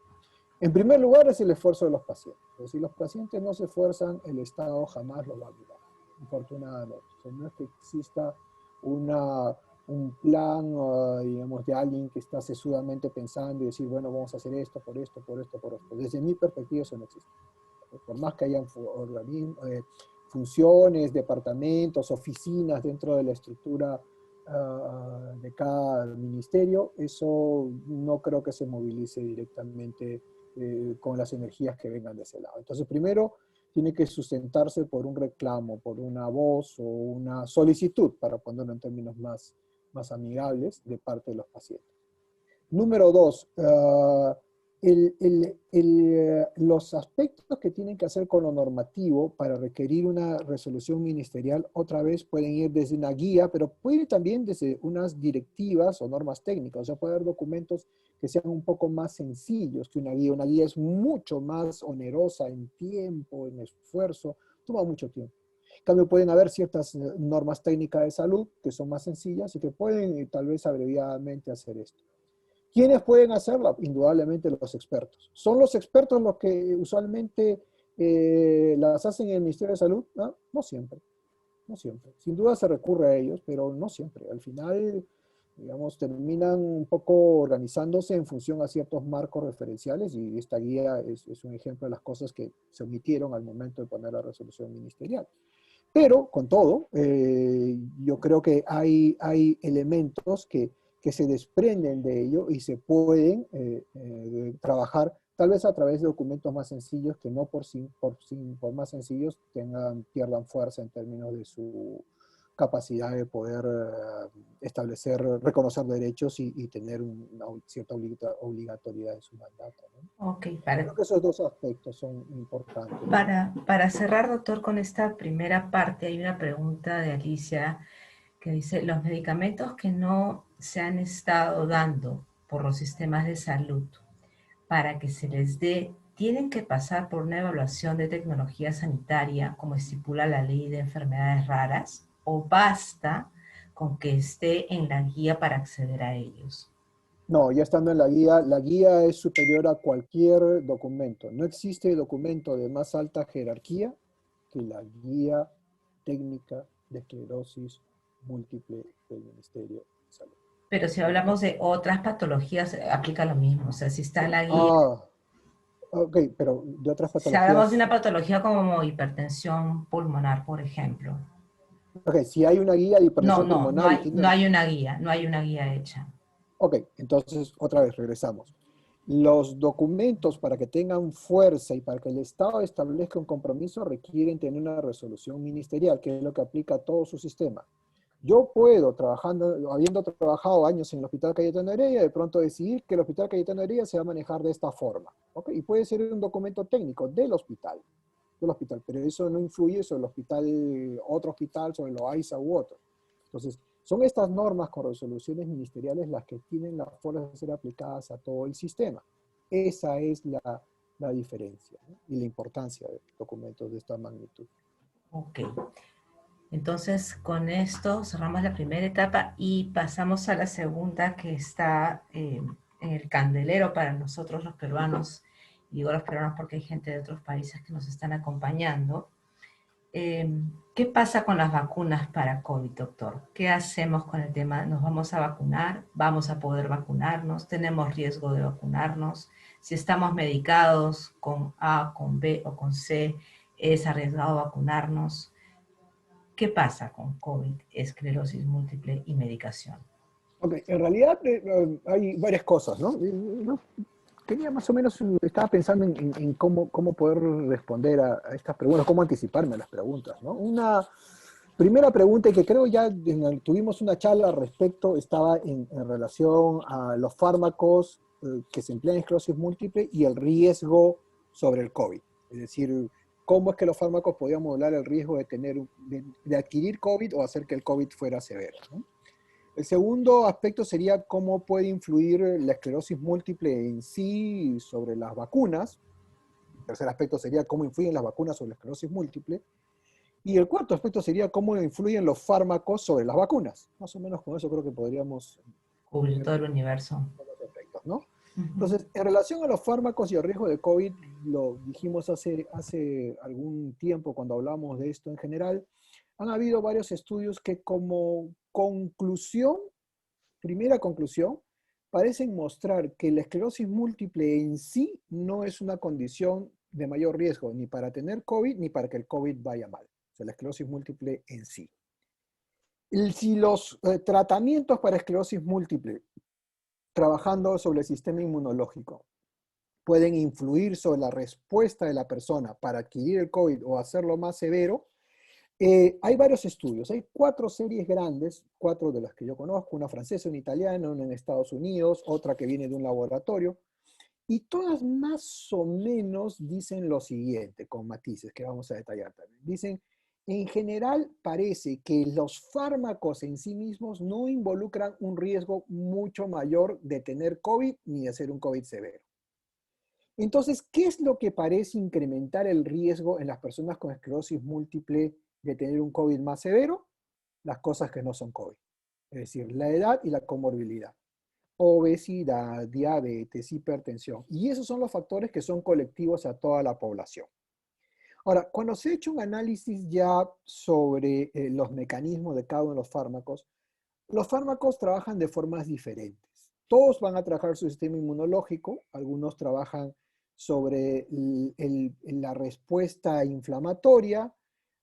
En primer lugar es el esfuerzo de los pacientes. Pero si los pacientes no se esfuerzan, el Estado jamás lo va a ayudar, afortunadamente. O sea, no es que exista una, un plan, digamos, de alguien que está sesudamente pensando y decir, bueno, vamos a hacer esto, por esto, por esto, por esto. Desde mi perspectiva eso no existe. Por más que hayan funciones, departamentos, oficinas dentro de la estructura de cada ministerio, eso no creo que se movilice directamente con las energías que vengan de ese lado. Entonces, primero, tiene que sustentarse por un reclamo, por una voz o una solicitud, para ponerlo en términos más amigables, de parte de los pacientes. Número dos, los aspectos que tienen que hacer con lo normativo para requerir una resolución ministerial, otra vez pueden ir desde una guía, pero puede ir también desde unas directivas o normas técnicas. O sea, puede haber documentos que sean un poco más sencillos que una guía. Una guía es mucho más onerosa en tiempo, en esfuerzo, toma mucho tiempo. En cambio, pueden haber ciertas normas técnicas de salud que son más sencillas y que pueden tal vez abreviadamente hacer esto. ¿Quiénes pueden hacerlo? Indudablemente los expertos. ¿Son los expertos los que usualmente las hacen en el Ministerio de Salud? No, no siempre, no siempre. Sin duda se recurre a ellos, pero no siempre. Al final, digamos, terminan un poco organizándose en función a ciertos marcos referenciales y esta guía es un ejemplo de las cosas que se omitieron al momento de poner la resolución ministerial. Pero, con todo, yo creo que hay elementos que se desprenden de ello y se pueden trabajar tal vez a través de documentos más sencillos que no por más sencillos pierdan fuerza en términos de su capacidad de poder establecer, reconocer derechos y tener una cierta obligatoriedad en su mandato, ¿no? Ok, Creo que esos dos aspectos son importantes. para cerrar, doctor, con esta primera parte, hay una pregunta de Alicia que dice, los medicamentos que no se han estado dando por los sistemas de salud para que se les dé, tienen que pasar por una evaluación de tecnología sanitaria como estipula la ley de enfermedades raras, o basta con que esté en la guía para acceder a ellos. No, ya estando en la guía es superior a cualquier documento. No existe documento de más alta jerarquía que la guía técnica de esclerosis múltiple del Ministerio de Salud. Pero si hablamos de otras patologías, aplica lo mismo. O sea, si está en la guía, Ah, ok, pero de otras si hablamos de patologías. una patología como hipertensión pulmonar, por ejemplo. Ok, si hay una guía de No, hipertensión no, pulmonar y no tienen... hay una guía, no hay una guía hecha. Ok, entonces otra vez regresamos. Los documentos para que tengan fuerza y para que el Estado establezca un compromiso requieren tener una resolución ministerial, que es lo que aplica a todo su sistema. Yo puedo, trabajando, habiendo trabajado años en el Hospital Cayetano Heredia, de pronto decidir que el Hospital Cayetano Heredia se va a manejar de esta forma. ¿Ok? Y puede ser un documento técnico del hospital, pero eso no influye sobre el hospital, otro hospital, sobre los AISA u otro. Entonces, son estas normas con resoluciones ministeriales las que tienen la fuerza de ser aplicadas a todo el sistema. Esa es la diferencia, ¿no? Y la importancia de documentos de esta magnitud. Ok. Entonces, con esto cerramos la primera etapa y pasamos a la segunda que está en el candelero para nosotros los peruanos. Y digo los peruanos porque hay gente de otros países que nos están acompañando. ¿Qué pasa con las vacunas para COVID, doctor? ¿Qué hacemos con el tema? ¿Nos vamos a vacunar? ¿Vamos a poder vacunarnos? ¿Tenemos riesgo de vacunarnos? Si estamos medicados con A, con B o con C, ¿es arriesgado vacunarnos? ¿Qué pasa con COVID, esclerosis múltiple y medicación? Ok, en realidad hay varias cosas, ¿no? Tenía más o menos, estaba pensando en cómo poder responder a estas preguntas, cómo anticiparme a las preguntas, ¿no? Una primera pregunta, y que creo ya tuvimos una charla al respecto, estaba en relación a los fármacos que se emplean en esclerosis múltiple y el riesgo sobre el COVID. Es decir, cómo es que los fármacos podían modular el riesgo de, de adquirir COVID o hacer que el COVID fuera severo, ¿no? El segundo aspecto sería cómo puede influir la esclerosis múltiple en sí sobre las vacunas. El tercer aspecto sería cómo influyen las vacunas sobre la esclerosis múltiple. Y el cuarto aspecto sería cómo influyen los fármacos sobre las vacunas. Más o menos con eso creo que podríamos Cubrir ver todo el universo. los efectos, ¿no? Ujú. Entonces, en relación a los fármacos y el riesgo de COVID, lo dijimos hace algún tiempo cuando hablamos de esto en general, han habido varios estudios que como conclusión, primera conclusión, parecen mostrar que la esclerosis múltiple en sí no es una condición de mayor riesgo ni para tener COVID ni para que el COVID vaya mal. O sea, la esclerosis múltiple en sí. Si los tratamientos para esclerosis múltiple, trabajando sobre el sistema inmunológico, pueden influir sobre la respuesta de la persona para adquirir el COVID o hacerlo más severo, hay varios estudios, hay 4 series grandes, 4 de las que yo conozco, una francesa, una italiana, una en Estados Unidos, otra que viene de un laboratorio, y todas más o menos dicen lo siguiente, con matices que vamos a detallar también. Dicen, en general parece que los fármacos en sí mismos no involucran un riesgo mucho mayor de tener COVID ni de hacer un COVID severo. Entonces, ¿qué es lo que parece incrementar el riesgo en las personas con esclerosis múltiple de tener un COVID más severo? Las cosas que no son COVID. Es decir, la edad y la comorbilidad. Obesidad, diabetes, hipertensión. Y esos son los factores que son colectivos a toda la población. Ahora, cuando se ha hecho un análisis ya sobre los mecanismos de cada uno de los fármacos trabajan de formas diferentes. Todos van a trabajar su sistema inmunológico, algunos trabajan sobre la respuesta inflamatoria,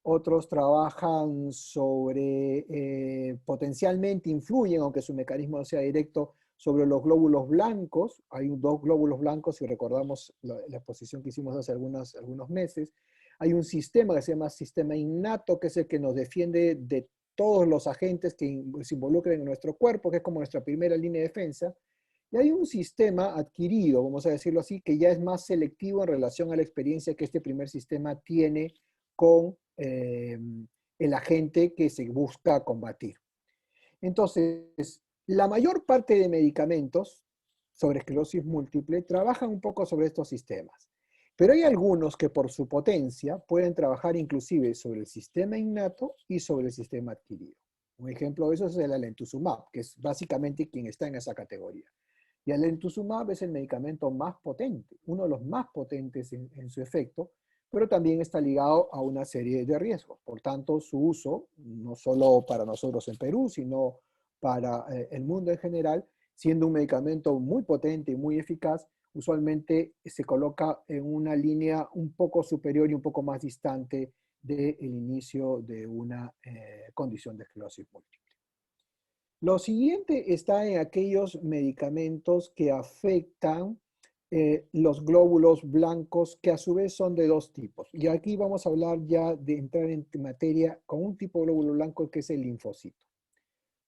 otros trabajan sobre, potencialmente influyen, aunque su mecanismo no sea directo, sobre los glóbulos blancos. Hay 2 glóbulos blancos, si recordamos la exposición que hicimos hace algunos meses. Hay un sistema que se llama sistema innato, que es el que nos defiende de todos los agentes que se involucren en nuestro cuerpo, que es como nuestra primera línea de defensa. Y hay un sistema adquirido, vamos a decirlo así, que ya es más selectivo en relación a la experiencia que este primer sistema tiene con el agente que se busca combatir. Entonces, la mayor parte de medicamentos sobre esclerosis múltiple trabajan un poco sobre estos sistemas. Pero hay algunos que por su potencia pueden trabajar inclusive sobre el sistema innato y sobre el sistema adquirido. Un ejemplo de eso es el alemtuzumab, que es básicamente quien está en esa categoría. Y el alemtuzumab es el medicamento más potente, uno de los más potentes en su efecto, pero también está ligado a una serie de riesgos. Por tanto, su uso, no solo para nosotros en Perú, sino para el mundo en general, siendo un medicamento muy potente y muy eficaz, usualmente se coloca en una línea un poco superior y un poco más distante del inicio de una condición de esclerosis múltiple. Lo siguiente está en aquellos medicamentos que afectan los glóbulos blancos, que a su vez son de dos tipos. Y aquí vamos a hablar ya de entrar en materia con un tipo de glóbulo blanco que es el linfocito.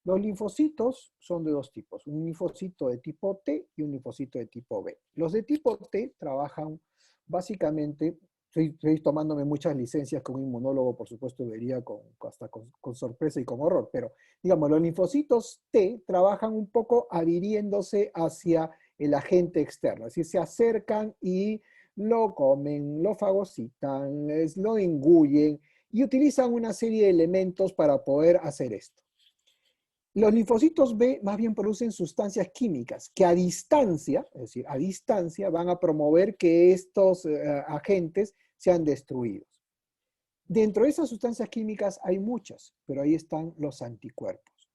Los linfocitos son de dos tipos, un linfocito de tipo T y un linfocito de tipo B. Los de tipo T trabajan básicamente, estoy tomándome muchas licencias como inmunólogo, por supuesto vería hasta con sorpresa y con horror, pero digamos, los linfocitos T trabajan un poco adhiriéndose hacia el agente externo, es decir, se acercan y lo comen, lo fagocitan, lo engullen y utilizan una serie de elementos para poder hacer esto. Los linfocitos B más bien producen sustancias químicas que a distancia, es decir, a distancia van a promover que estos agentes sean destruidos. Dentro de esas sustancias químicas hay muchas, pero ahí están los anticuerpos.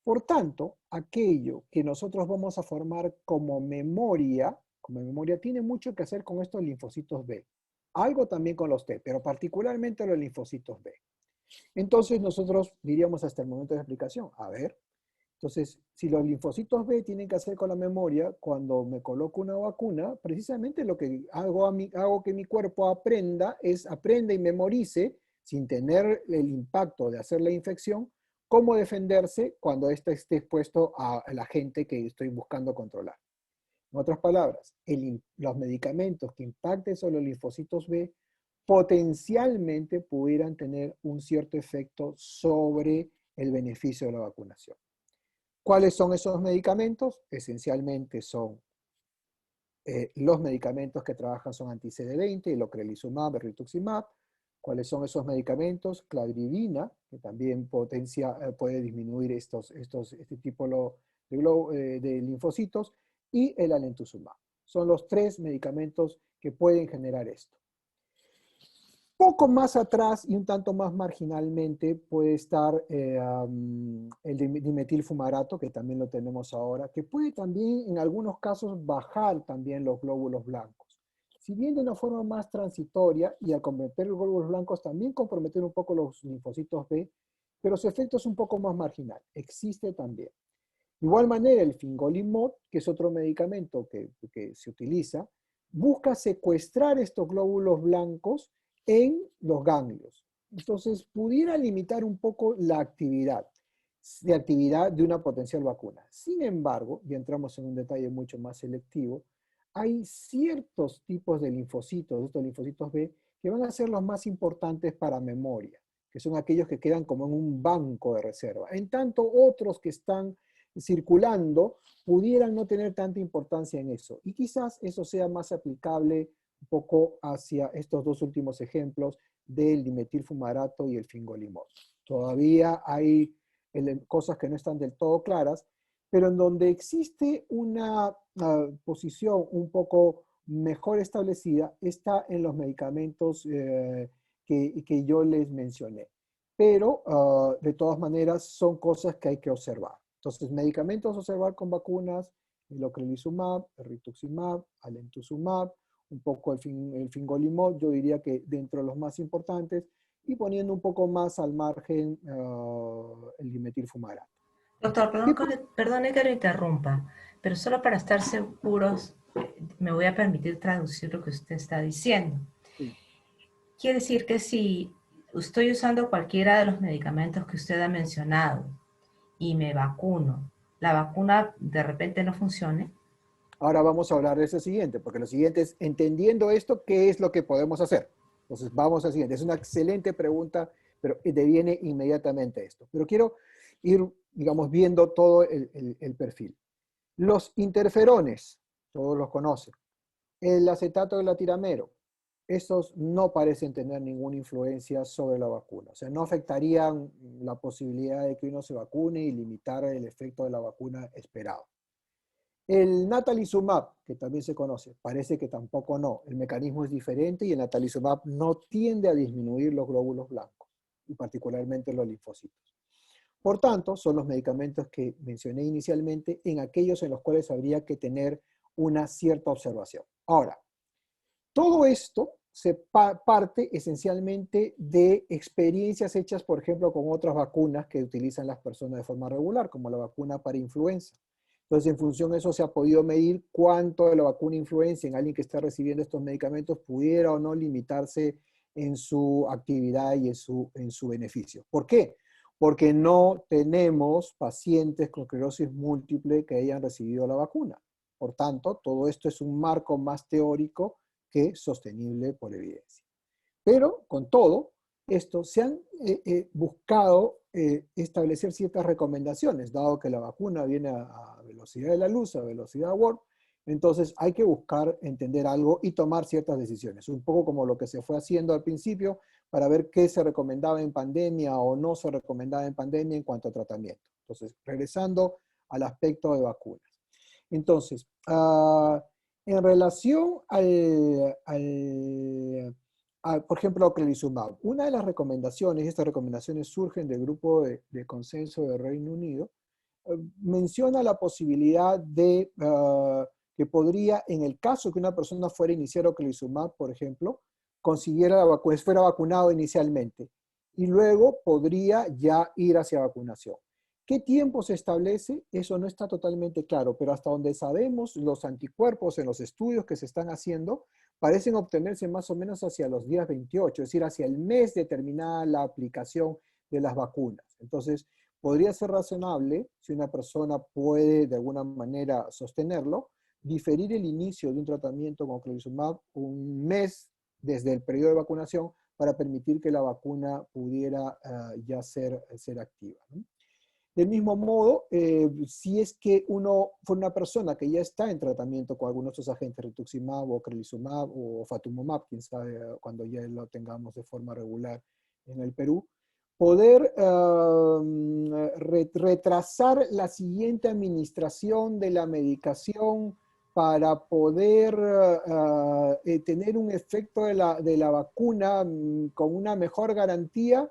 Por tanto, aquello que nosotros vamos a formar como memoria tiene mucho que hacer con estos linfocitos B. Algo también con los T, pero particularmente los linfocitos B. Entonces nosotros diríamos hasta el momento de explicación, a ver, entonces si los linfocitos B tienen que hacer con la memoria, cuando me coloco una vacuna, precisamente lo que hago que mi cuerpo aprenda y memorice, sin tener el impacto de hacer la infección, cómo defenderse cuando éste esté expuesto al agente que estoy buscando controlar. En otras palabras, los medicamentos que impacten sobre los linfocitos B potencialmente pudieran tener un cierto efecto sobre el beneficio de la vacunación. ¿Cuáles son esos medicamentos? Esencialmente son los medicamentos que trabajan son anti-CD20, el ocrelizumab, el rituximab. ¿Cuáles son esos medicamentos? Cladribina, que también puede disminuir este tipo de linfocitos, y el alemtuzumab. Son los tres medicamentos que pueden generar esto. Poco más atrás y un tanto más marginalmente puede estar el dimetilfumarato, que también lo tenemos ahora, que puede también en algunos casos bajar también los glóbulos blancos. Si bien de una forma más transitoria y al comprometer los glóbulos blancos también comprometer un poco los linfocitos B, pero su efecto es un poco más marginal. Existe también. De igual manera, el fingolimod, que es otro medicamento que se utiliza, busca secuestrar estos glóbulos blancos en los ganglios. Entonces, pudiera limitar un poco la actividad de una potencial vacuna. Sin embargo, y entramos en un detalle mucho más selectivo, hay ciertos tipos de linfocitos, estos linfocitos B, que van a ser los más importantes para memoria, que son aquellos que quedan como en un banco de reserva. En tanto, otros que están circulando pudieran no tener tanta importancia en eso. Y quizás eso sea más aplicable un poco hacia estos dos últimos ejemplos del dimetilfumarato y el fingolimod. Todavía hay cosas que no están del todo claras, pero en donde existe una posición un poco mejor establecida está en los medicamentos que yo les mencioné. Pero de todas maneras son cosas que hay que observar. Entonces, medicamentos a observar con vacunas, el ocrelizumab, el rituximab, alemtuzumab, un poco el fingolimod, yo diría que dentro de los más importantes, y poniendo un poco más al margen el dimetilfumarato. Doctor, perdone que lo interrumpa, pero solo para estar seguros, me voy a permitir traducir lo que usted está diciendo. Sí. Quiere decir que si estoy usando cualquiera de los medicamentos que usted ha mencionado y me vacuno, la vacuna de repente no funcione. Ahora vamos a hablar de ese siguiente, porque lo siguiente es, entendiendo esto, ¿qué es lo que podemos hacer? Entonces vamos al siguiente. Es una excelente pregunta, pero deviene inmediatamente esto. Pero quiero ir, digamos, viendo todo el perfil. Los interferones, todos los conocen. El acetato de glatiramero, estos no parecen tener ninguna influencia sobre la vacuna. O sea, no afectarían la posibilidad de que uno se vacune y limitar el efecto de la vacuna esperado. El natalizumab, que también se conoce, parece que tampoco no. El mecanismo es diferente y el natalizumab no tiende a disminuir los glóbulos blancos, y particularmente los linfocitos. Por tanto, son los medicamentos que mencioné inicialmente en aquellos en los cuales habría que tener una cierta observación. Ahora, todo esto parte esencialmente de experiencias hechas, por ejemplo, con otras vacunas que utilizan las personas de forma regular, como la vacuna para influenza. Entonces, en función de eso se ha podido medir cuánto de la vacuna influenza en alguien que está recibiendo estos medicamentos pudiera o no limitarse en su actividad y en su beneficio. ¿Por qué? Porque no tenemos pacientes con esclerosis múltiple que hayan recibido la vacuna. Por tanto, todo esto es un marco más teórico que sostenible por evidencia. Pero, con todo esto, se han buscado establecer ciertas recomendaciones, dado que la vacuna viene a velocidad de la luz, a velocidad de Warp, entonces hay que buscar entender algo y tomar ciertas decisiones, un poco como lo que se fue haciendo al principio para ver qué se recomendaba en pandemia o no se recomendaba en pandemia en cuanto a tratamiento. Entonces, regresando al aspecto de vacunas. Entonces, en relación por ejemplo, ocrelizumab, una de las recomendaciones, estas recomendaciones surgen del grupo de consenso de Reino Unido, menciona la posibilidad de que podría, en el caso que una persona fuera a iniciar ocrelizumab, por ejemplo, consiguiera la vacuna, fuera vacunado inicialmente, y luego podría ya ir hacia vacunación. ¿Qué tiempo se establece? Eso no está totalmente claro, pero hasta donde sabemos, los anticuerpos en los estudios que se están haciendo parecen obtenerse más o menos hacia los días 28, es decir, hacia el mes determinada la aplicación de las vacunas. Entonces, podría ser razonable, si una persona puede de alguna manera sostenerlo, diferir el inicio de un tratamiento con ocrelizumab un mes desde el periodo de vacunación para permitir que la vacuna pudiera ya ser activa, ¿no? Del mismo modo, si es que uno fue una persona que ya está en tratamiento con algunos de estos agentes, rituximab o ocrelizumab o fatumumab, quién sabe cuando ya lo tengamos de forma regular en el Perú, poder retrasar la siguiente administración de la medicación para poder tener un efecto de la vacuna con una mejor garantía,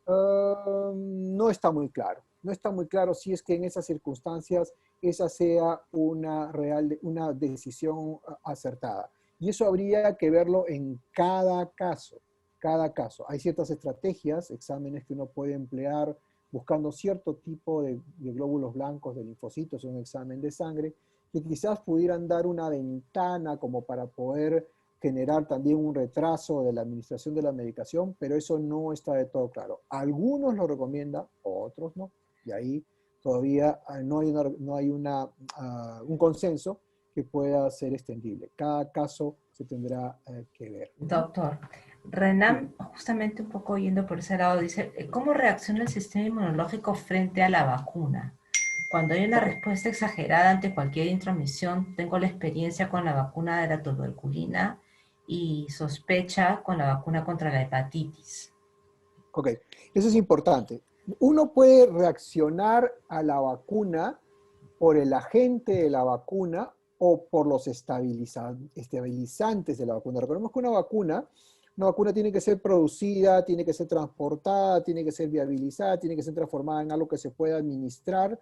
no está muy claro. No está muy claro si es que en esas circunstancias esa sea una decisión acertada. Y eso habría que verlo en cada caso. Cada caso. Hay ciertas estrategias, exámenes que uno puede emplear buscando cierto tipo de glóbulos blancos, de linfocitos, un examen de sangre, que quizás pudieran dar una ventana como para poder generar también un retraso de la administración de la medicación, pero eso no está de todo claro. Algunos lo recomiendan, otros no. Y ahí todavía no hay un consenso que pueda ser extendible. Cada caso se tendrá que ver, ¿no? Doctor, Sí. Renan, justamente un poco yendo por ese lado, dice, ¿cómo reacciona el sistema inmunológico frente a la vacuna? Cuando hay una respuesta exagerada ante cualquier intromisión, tengo la experiencia con la vacuna de la tuberculina y sospecha con la vacuna contra la hepatitis. Ok, eso es importante. Uno puede reaccionar a la vacuna por el agente de la vacuna o por los estabilizantes de la vacuna. Recordemos que una vacuna tiene que ser producida, tiene que ser transportada, tiene que ser viabilizada, tiene que ser transformada en algo que se pueda administrar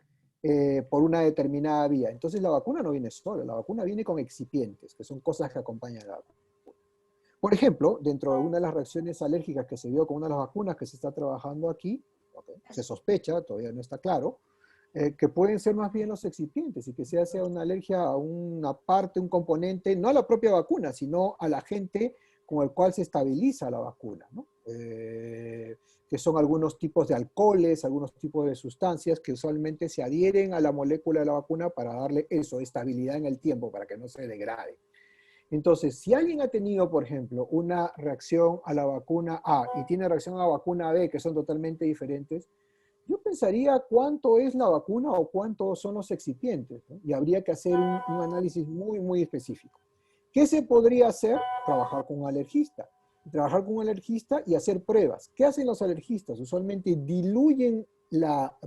por una determinada vía. Entonces la vacuna no viene sola, la vacuna viene con excipientes, que son cosas que acompañan a la vacuna. Por ejemplo, dentro de una de las reacciones alérgicas que se dio con una de las vacunas que se está trabajando aquí, se sospecha, todavía no está claro, que pueden ser más bien los excipientes y que se hace una alergia a una parte, un componente, no a la propia vacuna, sino al agente con el cual se estabiliza la vacuna, ¿no? Que son algunos tipos de alcoholes, algunos tipos de sustancias que usualmente se adhieren a la molécula de la vacuna para darle eso, estabilidad en el tiempo, para que no se degrade. Entonces, si alguien ha tenido, por ejemplo, una reacción a la vacuna A y tiene reacción a la vacuna B, que son totalmente diferentes, yo pensaría cuánto es la vacuna o cuántos son los excipientes, ¿no? Y habría que hacer un análisis muy, muy específico. ¿Qué se podría hacer? Trabajar con un alergista. Trabajar con un alergista y hacer pruebas. ¿Qué hacen los alergistas? Usualmente diluyen la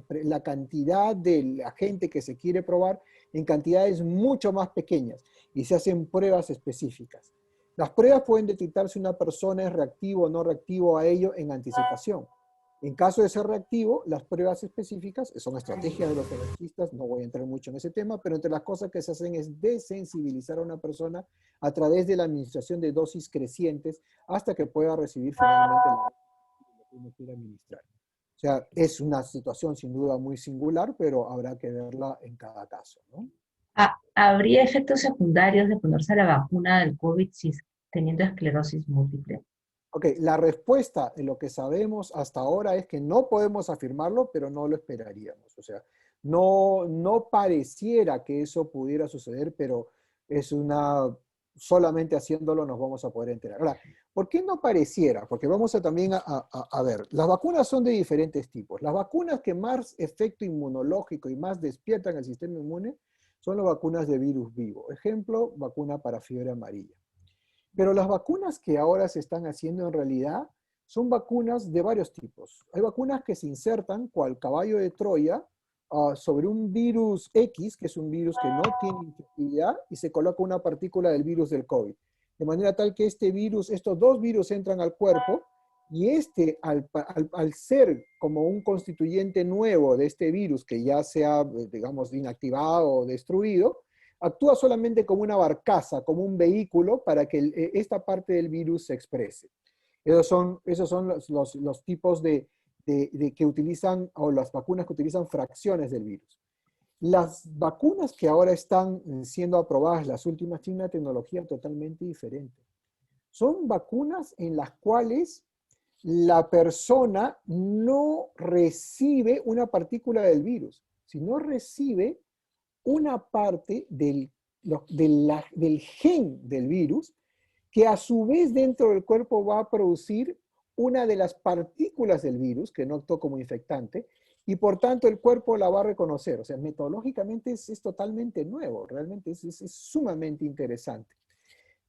cantidad del agente que se quiere probar en cantidades mucho más pequeñas y se hacen pruebas específicas. Las pruebas pueden detectar si una persona es reactivo o no reactivo a ello en anticipación. En caso de ser reactivo, las pruebas específicas son estrategias de los anarquistas, no voy a entrar mucho en ese tema, pero entre las cosas que se hacen es desensibilizar a una persona a través de la administración de dosis crecientes hasta que pueda recibir finalmente la dosis que uno quiere administrar. O sea, es una situación sin duda muy singular, pero habrá que verla en cada caso, ¿no? ¿Habría efectos secundarios de ponerse la vacuna del COVID si teniendo esclerosis múltiple? Ok, la respuesta en lo que sabemos hasta ahora es que no podemos afirmarlo, pero no lo esperaríamos. O sea, no pareciera que eso pudiera suceder, pero es solamente haciéndolo nos vamos a poder enterar. Ahora, ¿por qué no pareciera? Porque vamos a también a ver, las vacunas son de diferentes tipos. Las vacunas que más efecto inmunológico y más despiertan el sistema inmune son las vacunas de virus vivo. Ejemplo, vacuna para fiebre amarilla. Pero las vacunas que ahora se están haciendo en realidad son vacunas de varios tipos. Hay vacunas que se insertan cual caballo de Troya sobre un virus X, que es un virus que no tiene infectividad, y se coloca una partícula del virus del COVID. De manera tal que estos dos virus entran al cuerpo y al ser como un constituyente nuevo de este virus que ya sea, digamos, inactivado o destruido, actúa solamente como una barcaza, como un vehículo para que esta parte del virus se exprese. Esos son los tipos de que utilizan, o las vacunas que utilizan fracciones del virus. Las vacunas que ahora están siendo aprobadas, las últimas, tienen una tecnología totalmente diferente. Son vacunas en las cuales la persona no recibe una partícula del virus, sino recibe una parte del gen del virus que a su vez dentro del cuerpo va a producir una de las partículas del virus que no actuó como infectante y por tanto el cuerpo la va a reconocer. O sea, metodológicamente es totalmente nuevo, realmente es sumamente interesante.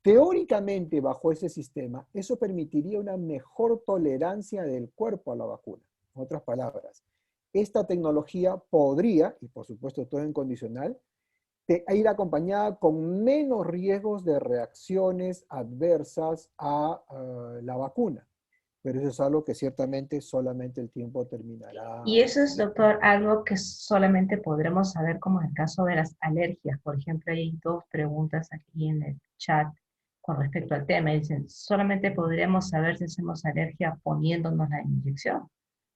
Teóricamente, bajo ese sistema, eso permitiría una mejor tolerancia del cuerpo a la vacuna. En otras palabras, esta tecnología podría, y por supuesto todo en condicional, ir acompañada con menos riesgos de reacciones adversas a la vacuna. Pero eso es algo que ciertamente solamente el tiempo terminará. Y eso es, doctor, algo que solamente podremos saber como en el caso de las alergias. Por ejemplo, hay dos preguntas aquí en el chat con respecto al tema. Dicen, solamente podremos saber si hacemos alergia poniéndonos la inyección,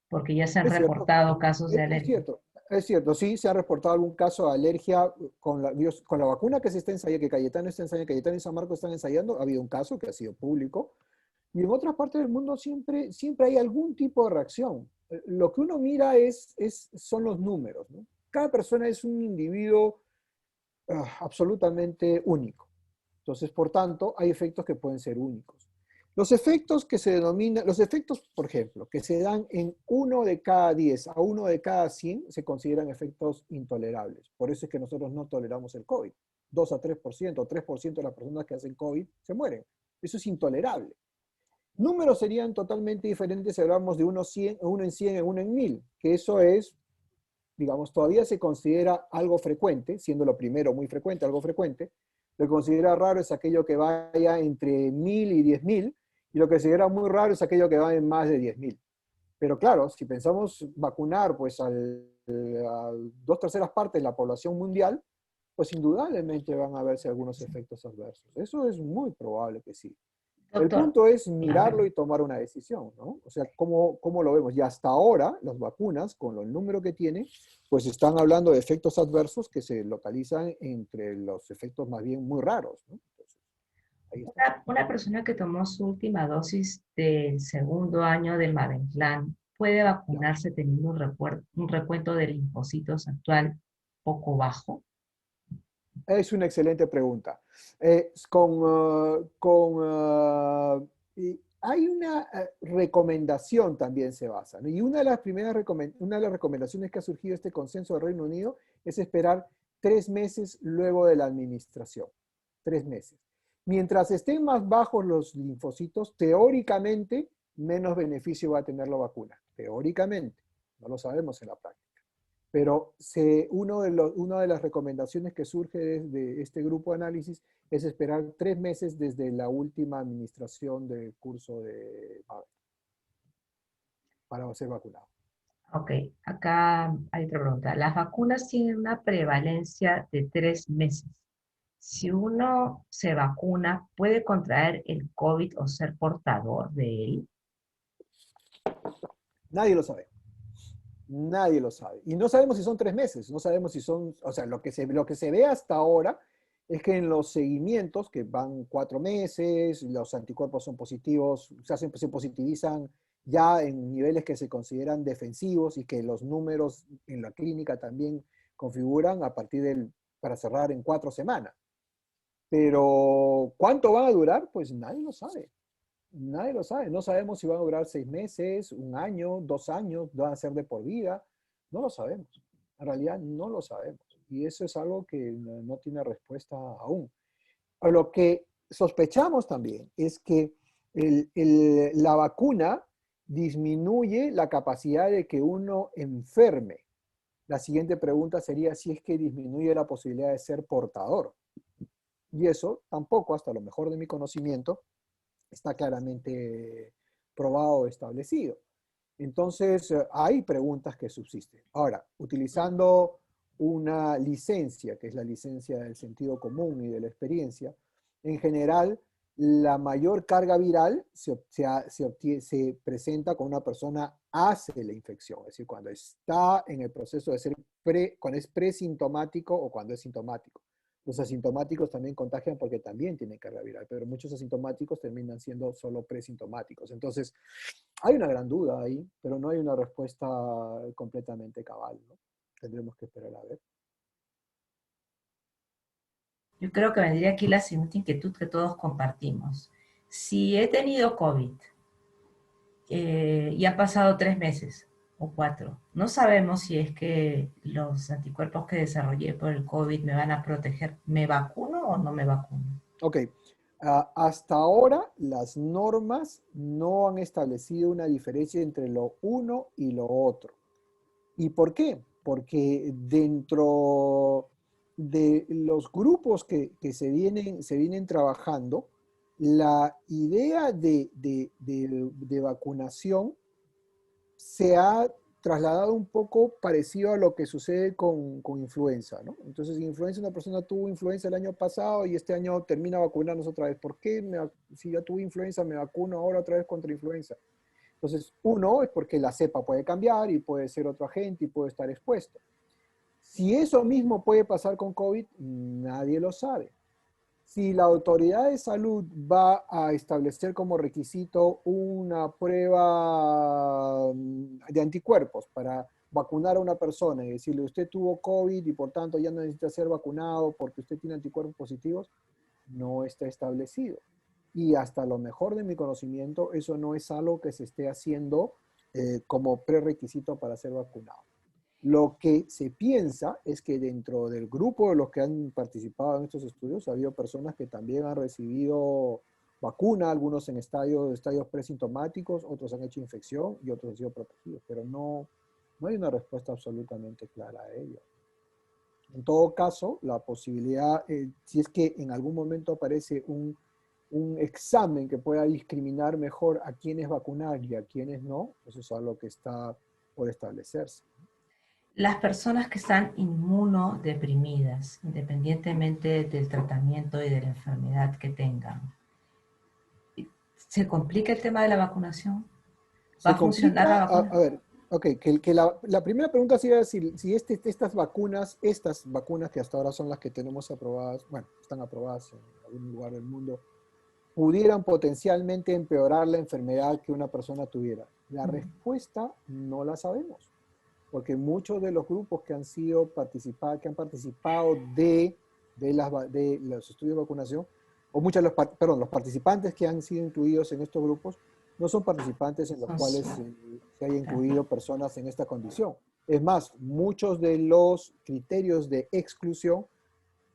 porque ya se han Es cierto, reportado casos de es alergia. cierto, es cierto. Sí, se ha reportado algún caso de alergia con la vacuna que se está ensayando, que Cayetano está ensayando, Cayetano y San Marcos están ensayando. Ha habido un caso que ha sido público. Y en otras partes del mundo siempre hay algún tipo de reacción. Lo que uno mira son los números, ¿no? Cada persona es un individuo absolutamente único. Entonces, por tanto, hay efectos que pueden ser únicos. Los efectos, por ejemplo, que se dan en 1 de cada 10 a 1 de cada 100 se consideran efectos intolerables. Por eso es que nosotros no toleramos el COVID. 2 a 3% o 3% de las personas que hacen COVID se mueren. Eso es intolerable. Números serían totalmente diferentes si hablamos de 1 en 100, en 1 en 1000, que eso es, digamos, todavía se considera algo frecuente, siendo lo primero muy frecuente, algo frecuente. Lo que considera raro es aquello que vaya entre 1000 y 10.000, y lo que se considera muy raro es aquello que va en más de 10.000. Pero claro, si pensamos vacunar pues a 2/3 partes de la población mundial, pues indudablemente van a verse algunos efectos adversos. Eso es muy probable que sí. El Doctor, punto es a ver, mirarlo y tomar una decisión, ¿no? O sea, ¿cómo lo vemos? Y hasta ahora, las vacunas, con el número que tienen, pues están hablando de efectos adversos que se localizan entre los efectos más bien muy raros, ¿no? Entonces, ahí está. una persona que tomó su última dosis del segundo año del Mavenclad, ¿puede Ya. vacunarse teniendo un recuento de linfocitos actual poco bajo? Es una excelente pregunta. Hay una recomendación también se basa, ¿no? Y una de las recomendaciones que ha surgido este consenso del Reino Unido es esperar 3 meses luego de la administración. 3 meses. Mientras estén más bajos los linfocitos, teóricamente menos beneficio va a tener la vacuna. Teóricamente. No lo sabemos en la práctica. Pero una de las recomendaciones que surge de este grupo de análisis es esperar 3 meses desde la última administración del curso de... para ser vacunado. Ok, acá hay otra pregunta. Las vacunas tienen una prevalencia de 3 meses. Si uno se vacuna, ¿puede contraer el COVID o ser portador de él? Nadie lo sabe. Nadie lo sabe. Y no sabemos si son 3 meses, no sabemos si son, o sea, lo que se ve hasta ahora es que en los seguimientos, que van 4 meses, los anticuerpos son positivos, se positivizan ya en niveles que se consideran defensivos y que los números en la clínica también configuran a partir para cerrar en 4 semanas. Pero ¿cuánto van a durar? Pues nadie lo sabe. Nadie lo sabe. No sabemos si van a durar 6 meses, un año, 2 años, van a ser de por vida. No lo sabemos. En realidad no lo sabemos. Y eso es algo que no tiene respuesta aún. A lo que sospechamos también es que la vacuna disminuye la capacidad de que uno enferme. La siguiente pregunta sería si es que disminuye la posibilidad de ser portador. Y eso tampoco, hasta lo mejor de mi conocimiento, está claramente probado o establecido. Entonces, hay preguntas que subsisten. Ahora, utilizando una licencia, que es la licencia del sentido común y de la experiencia, en general, la mayor carga viral se presenta cuando una persona hace la infección, es decir, cuando está en el proceso de ser cuando es presintomático o cuando es sintomático. Los asintomáticos también contagian porque también tienen carga viral, pero muchos asintomáticos terminan siendo solo presintomáticos. Entonces, hay una gran duda ahí, pero no hay una respuesta completamente cabal, ¿no? Tendremos que esperar a ver. Yo creo que vendría aquí la siguiente inquietud que todos compartimos. Si he tenido COVID y han pasado 3 meses o 4, no sabemos si es que los anticuerpos que desarrollé por el COVID me van a proteger. ¿Me vacuno o no me vacuno? Ok, hasta ahora las normas no han establecido una diferencia entre lo uno y lo otro. ¿Y por qué? Porque dentro de los grupos que se vienen trabajando, la idea de vacunación se ha trasladado un poco parecido a lo que sucede con influenza, ¿no? Entonces, influenza, una persona tuvo influenza el año pasado y este año termina vacunarnos otra vez. ¿Por qué si ya tuve influenza me vacuno ahora otra vez contra influenza? Entonces, uno es porque la cepa puede cambiar y puede ser otro agente y puede estar expuesto. Si eso mismo puede pasar con COVID, nadie lo sabe. Si la autoridad de salud va a establecer como requisito una prueba de anticuerpos para vacunar a una persona y decirle usted tuvo COVID y por tanto ya no necesita ser vacunado porque usted tiene anticuerpos positivos, no está establecido. Y hasta lo mejor de mi conocimiento, eso no es algo que se esté haciendo como prerequisito para ser vacunado. Lo que se piensa es que dentro del grupo de los que han participado en estos estudios ha habido personas que también han recibido vacuna, algunos en estadios presintomáticos, otros han hecho infección y otros han sido protegidos, pero no hay una respuesta absolutamente clara a ello. En todo caso, la posibilidad, si es que en algún momento aparece un examen que pueda discriminar mejor a quienes vacunar y a quienes no, eso es algo que está por establecerse. Las personas que están inmunodeprimidas, independientemente del tratamiento y de la enfermedad que tengan, ¿se complica el tema de la vacunación? ¿Va Se a funcionar la complica, vacuna? a ver, ok, que la primera pregunta sería si estas vacunas que hasta ahora son las que tenemos aprobadas, bueno, están aprobadas en algún lugar del mundo, pudieran potencialmente empeorar la enfermedad que una persona tuviera. La respuesta no la sabemos, porque muchos de los grupos que que han participado de los estudios de vacunación, o los participantes que han sido incluidos en estos grupos, no son participantes en los Son cuales su- se haya claro. incluido personas en esta condición. Es más, muchos de los criterios de exclusión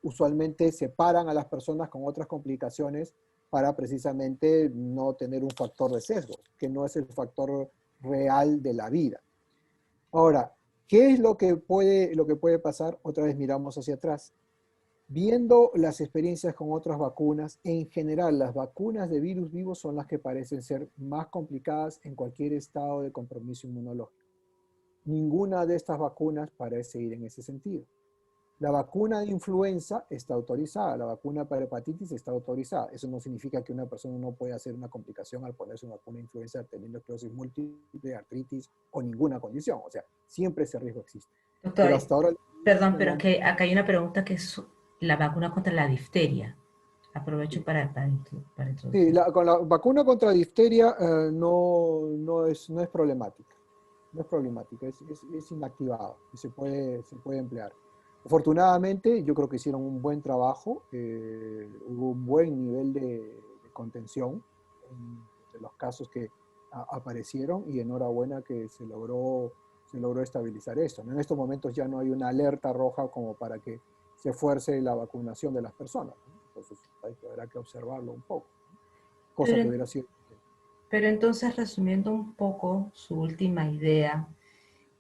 usualmente separan a las personas con otras complicaciones para precisamente no tener un factor de sesgo, que no es el factor real de la vida. Ahora, ¿qué es lo que puede pasar? Otra vez miramos hacia atrás. Viendo las experiencias con otras vacunas, en general las vacunas de virus vivos son las que parecen ser más complicadas en cualquier estado de compromiso inmunológico. Ninguna de estas vacunas parece ir en ese sentido. La vacuna de influenza está autorizada, la vacuna para hepatitis está autorizada. Eso no significa que una persona no pueda hacer una complicación al ponerse una vacuna de influenza teniendo esclerosis múltiple, artritis o ninguna condición. O sea, siempre ese riesgo existe. Pero Doctor, hasta ahora perdón, pero no. que acá hay una pregunta que es la vacuna contra la difteria. Aprovecho Sí. para Sí, introducir. con la vacuna contra difteria no es problemática. No es problemática, es inactivada y se puede emplear. Afortunadamente, yo creo que hicieron un buen trabajo, hubo un buen nivel de contención de los casos que aparecieron y enhorabuena que se logró estabilizar esto, ¿no? En estos momentos ya no hay una alerta roja como para que se fuerce la vacunación de las personas, ¿no? Entonces habrá que observarlo un poco, ¿no? Cosa que Pero, hubiera sido. pero entonces, resumiendo un poco su última idea,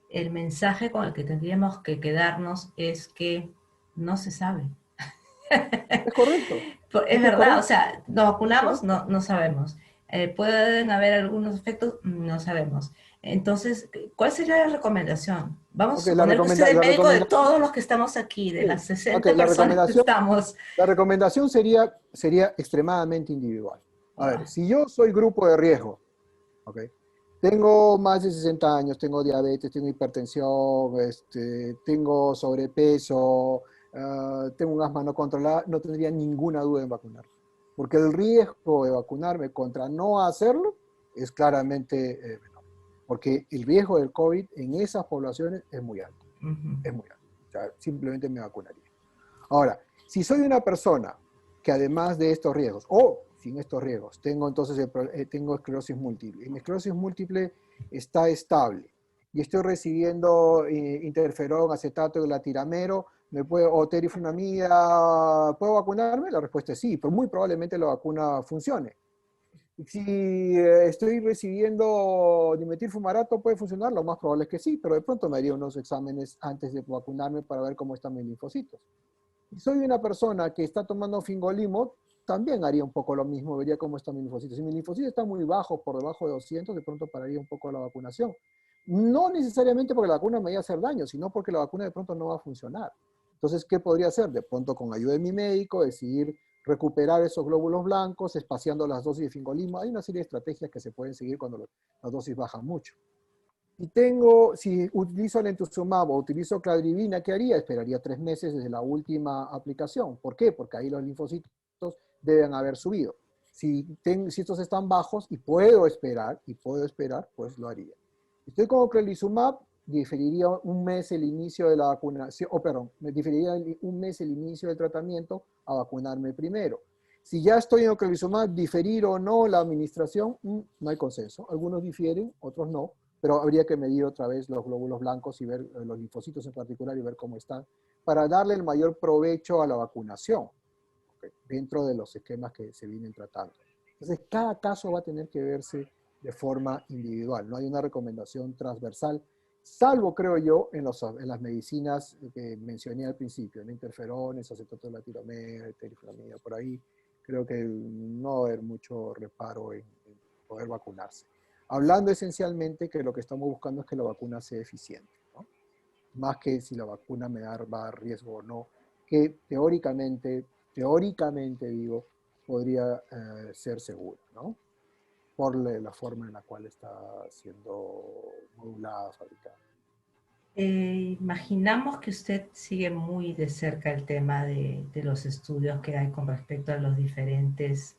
el mensaje con el que tendríamos que quedarnos es que no se sabe. Es correcto, Es es verdad, o correcto, sea, nos es vacunamos, correcto. no sabemos. ¿Pueden haber algunos efectos? No sabemos. Entonces, ¿cuál sería la recomendación? Vamos a Ok, la, suponer que usted recomenda es el la médico de recomendación, todos los que estamos aquí, de sí, las ok, 60 la personas que recomendación, estamos. la recomendación sería extremadamente individual. A ver, Ah, si yo soy grupo de riesgo, ok, tengo más de 60 años, tengo diabetes, tengo hipertensión, tengo sobrepeso, tengo un asma no controlada, no tendría ninguna duda en vacunar. Porque el riesgo de vacunarme contra no hacerlo es claramente menor. Porque el riesgo del COVID en esas poblaciones es muy alto. ujú. Es muy alto. O sea, simplemente me vacunaría. Ahora, si soy una persona que además de estos riesgos, o sin estos riesgos, tengo entonces tengo esclerosis múltiple, y mi esclerosis múltiple está estable, y estoy recibiendo interferón, acetato, glatiramero, o teriflunomida, ¿puedo vacunarme? La respuesta es sí, pero muy probablemente la vacuna funcione. Si estoy recibiendo dimetilfumarato, ¿puede funcionar? Lo más probable es que sí, pero de pronto me haría unos exámenes antes de vacunarme para ver cómo están mis linfocitos. Si soy una persona que está tomando fingolimo, también haría un poco lo mismo, vería cómo están mis linfocitos. Si mis linfocitos están muy bajos, por debajo de 200, de pronto pararía un poco la vacunación. No necesariamente porque la vacuna me vaya a hacer daño, sino porque la vacuna de pronto no va a funcionar. Entonces, ¿qué podría hacer? De pronto, con ayuda de mi médico, decidir recuperar esos glóbulos blancos, espaciando las dosis de fingolimo. Hay una serie de estrategias que se pueden seguir cuando las dosis bajan mucho. Si utilizo lentuzumab o utilizo cladribina, ¿qué haría? Esperaría 3 meses desde la última aplicación. ¿Por qué? Porque ahí los linfocitos deben haber subido. Si estos están bajos y puedo esperar, pues lo haría. Si estoy con ocrelizumab, diferiría un mes el inicio de la vacunación, me diferiría un mes el inicio del tratamiento a vacunarme primero. Si ya estoy en ocrelizumab, diferir o no la administración, no hay consenso. Algunos difieren, otros no, pero habría que medir otra vez los glóbulos blancos y ver los linfocitos en particular y ver cómo están, para darle el mayor provecho a la vacunación, ¿okay? Dentro de los esquemas que se vienen tratando. Entonces, cada caso va a tener que verse de forma individual, no hay una recomendación transversal, salvo, creo yo, en las medicinas que mencioné al principio, ¿no? Interferones, acetato de latinomero, teriflunomida, por ahí, creo que no va a haber mucho reparo en poder vacunarse. Hablando esencialmente que lo que estamos buscando es que la vacuna sea eficiente, ¿no? Más que si la vacuna va a dar riesgo o no, que teóricamente digo, podría ser segura, ¿no? Por la forma en la cual está siendo modulada, fabricada. Imaginamos que usted sigue muy de cerca el tema de los estudios que hay con respecto a los diferentes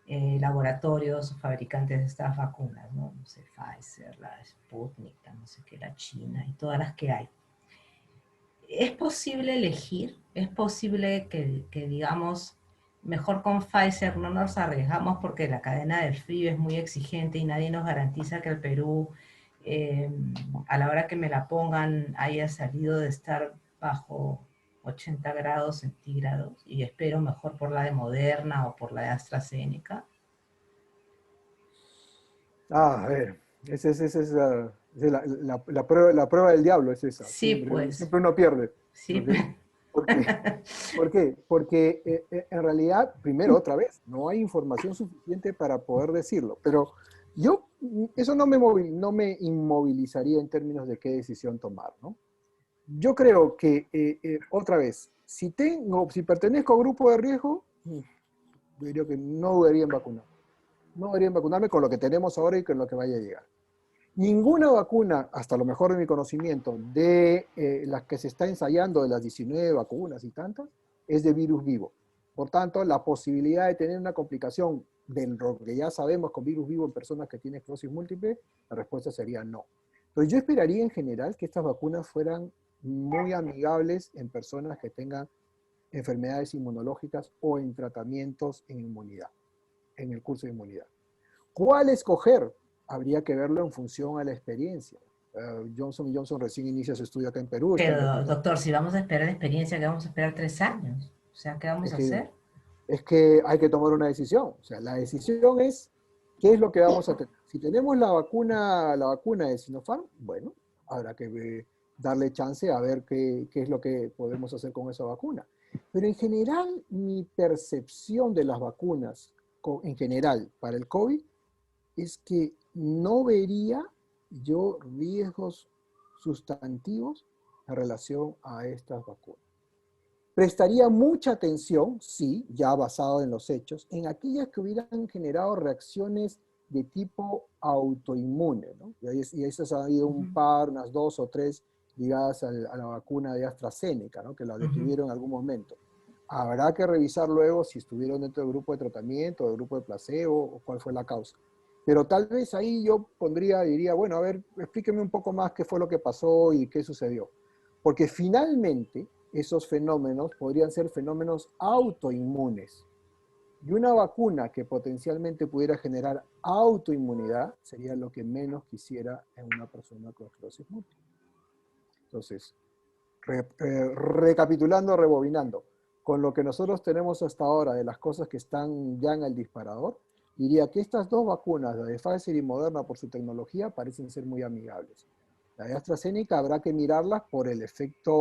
laboratorios o fabricantes de estas vacunas, ¿no? No sé, Pfizer, la Sputnik, la no sé qué, la China y todas las que hay. ¿Es posible elegir? ¿Es posible que digamos, mejor con Pfizer no nos arriesgamos porque la cadena del frío es muy exigente y nadie nos garantiza que el Perú, eh, a la hora que me la pongan, haya salido de estar bajo 80 grados centígrados y espero mejor por la de Moderna o por la de AstraZeneca? A ver, esa es la prueba del diablo, es esa. Sí, Siempre, pues, siempre uno pierde. sí. ¿Ok? ¿Por qué? ¿Por qué? Porque en realidad, primero, otra vez, no hay información suficiente para poder decirlo, pero yo, eso no me inmovilizaría en términos de qué decisión tomar, ¿no? Yo creo que, otra vez, si pertenezco a grupo de riesgo, yo diría que no dudaría en vacunar. No deberían vacunarme con lo que tenemos ahora y con lo que vaya a llegar. Ninguna vacuna, hasta lo mejor de mi conocimiento, de las que se está ensayando, de las 19 vacunas y tantas, es de virus vivo. Por tanto, la posibilidad de tener una complicación de lo que ya sabemos con virus vivo en personas que tienen esclerosis múltiple, la respuesta sería no. Entonces yo esperaría en general que estas vacunas fueran muy amigables en personas que tengan enfermedades inmunológicas o en tratamientos en inmunidad, en el curso de inmunidad. ¿Cuál escoger? Habría que verlo en función a la experiencia. Johnson Johnson recién inicia su estudio acá en Perú, está en Pero, reclutamiento. doctor, si vamos a esperar la experiencia, que vamos a esperar 3 años. O sea, ¿qué vamos Es a que, hacer? es que hay que tomar una decisión. O sea, la decisión es qué es lo que vamos a tener. Si tenemos la vacuna de Sinopharm, bueno, habrá que darle chance a ver qué es lo que podemos hacer con esa vacuna. Pero en general, mi percepción de las vacunas, en general, para el COVID, es que no vería yo riesgos sustantivos en relación a estas vacunas. Prestaría mucha atención, sí, ya basado en los hechos, en aquellas que hubieran generado reacciones de tipo autoinmune, ¿no? Y esas ha habido un Ujú, par, unas 2 o 3 ligadas a la vacuna de AstraZeneca, ¿no? Que la ujú. detuvieron en algún momento. Habrá que revisar luego si estuvieron dentro del grupo de tratamiento, del grupo de placebo, o cuál fue la causa. Pero tal vez ahí yo diría, bueno, a ver, explíqueme un poco más qué fue lo que pasó y qué sucedió. Porque finalmente esos fenómenos podrían ser fenómenos autoinmunes. Y una vacuna que potencialmente pudiera generar autoinmunidad sería lo que menos quisiera en una persona con esclerosis múltiple. Entonces, recapitulando, rebobinando, con lo que nosotros tenemos hasta ahora de las cosas que están ya en el disparador, diría que estas dos vacunas, la de Pfizer y Moderna por su tecnología, parecen ser muy amigables. La de AstraZeneca habrá que mirarlas por el efecto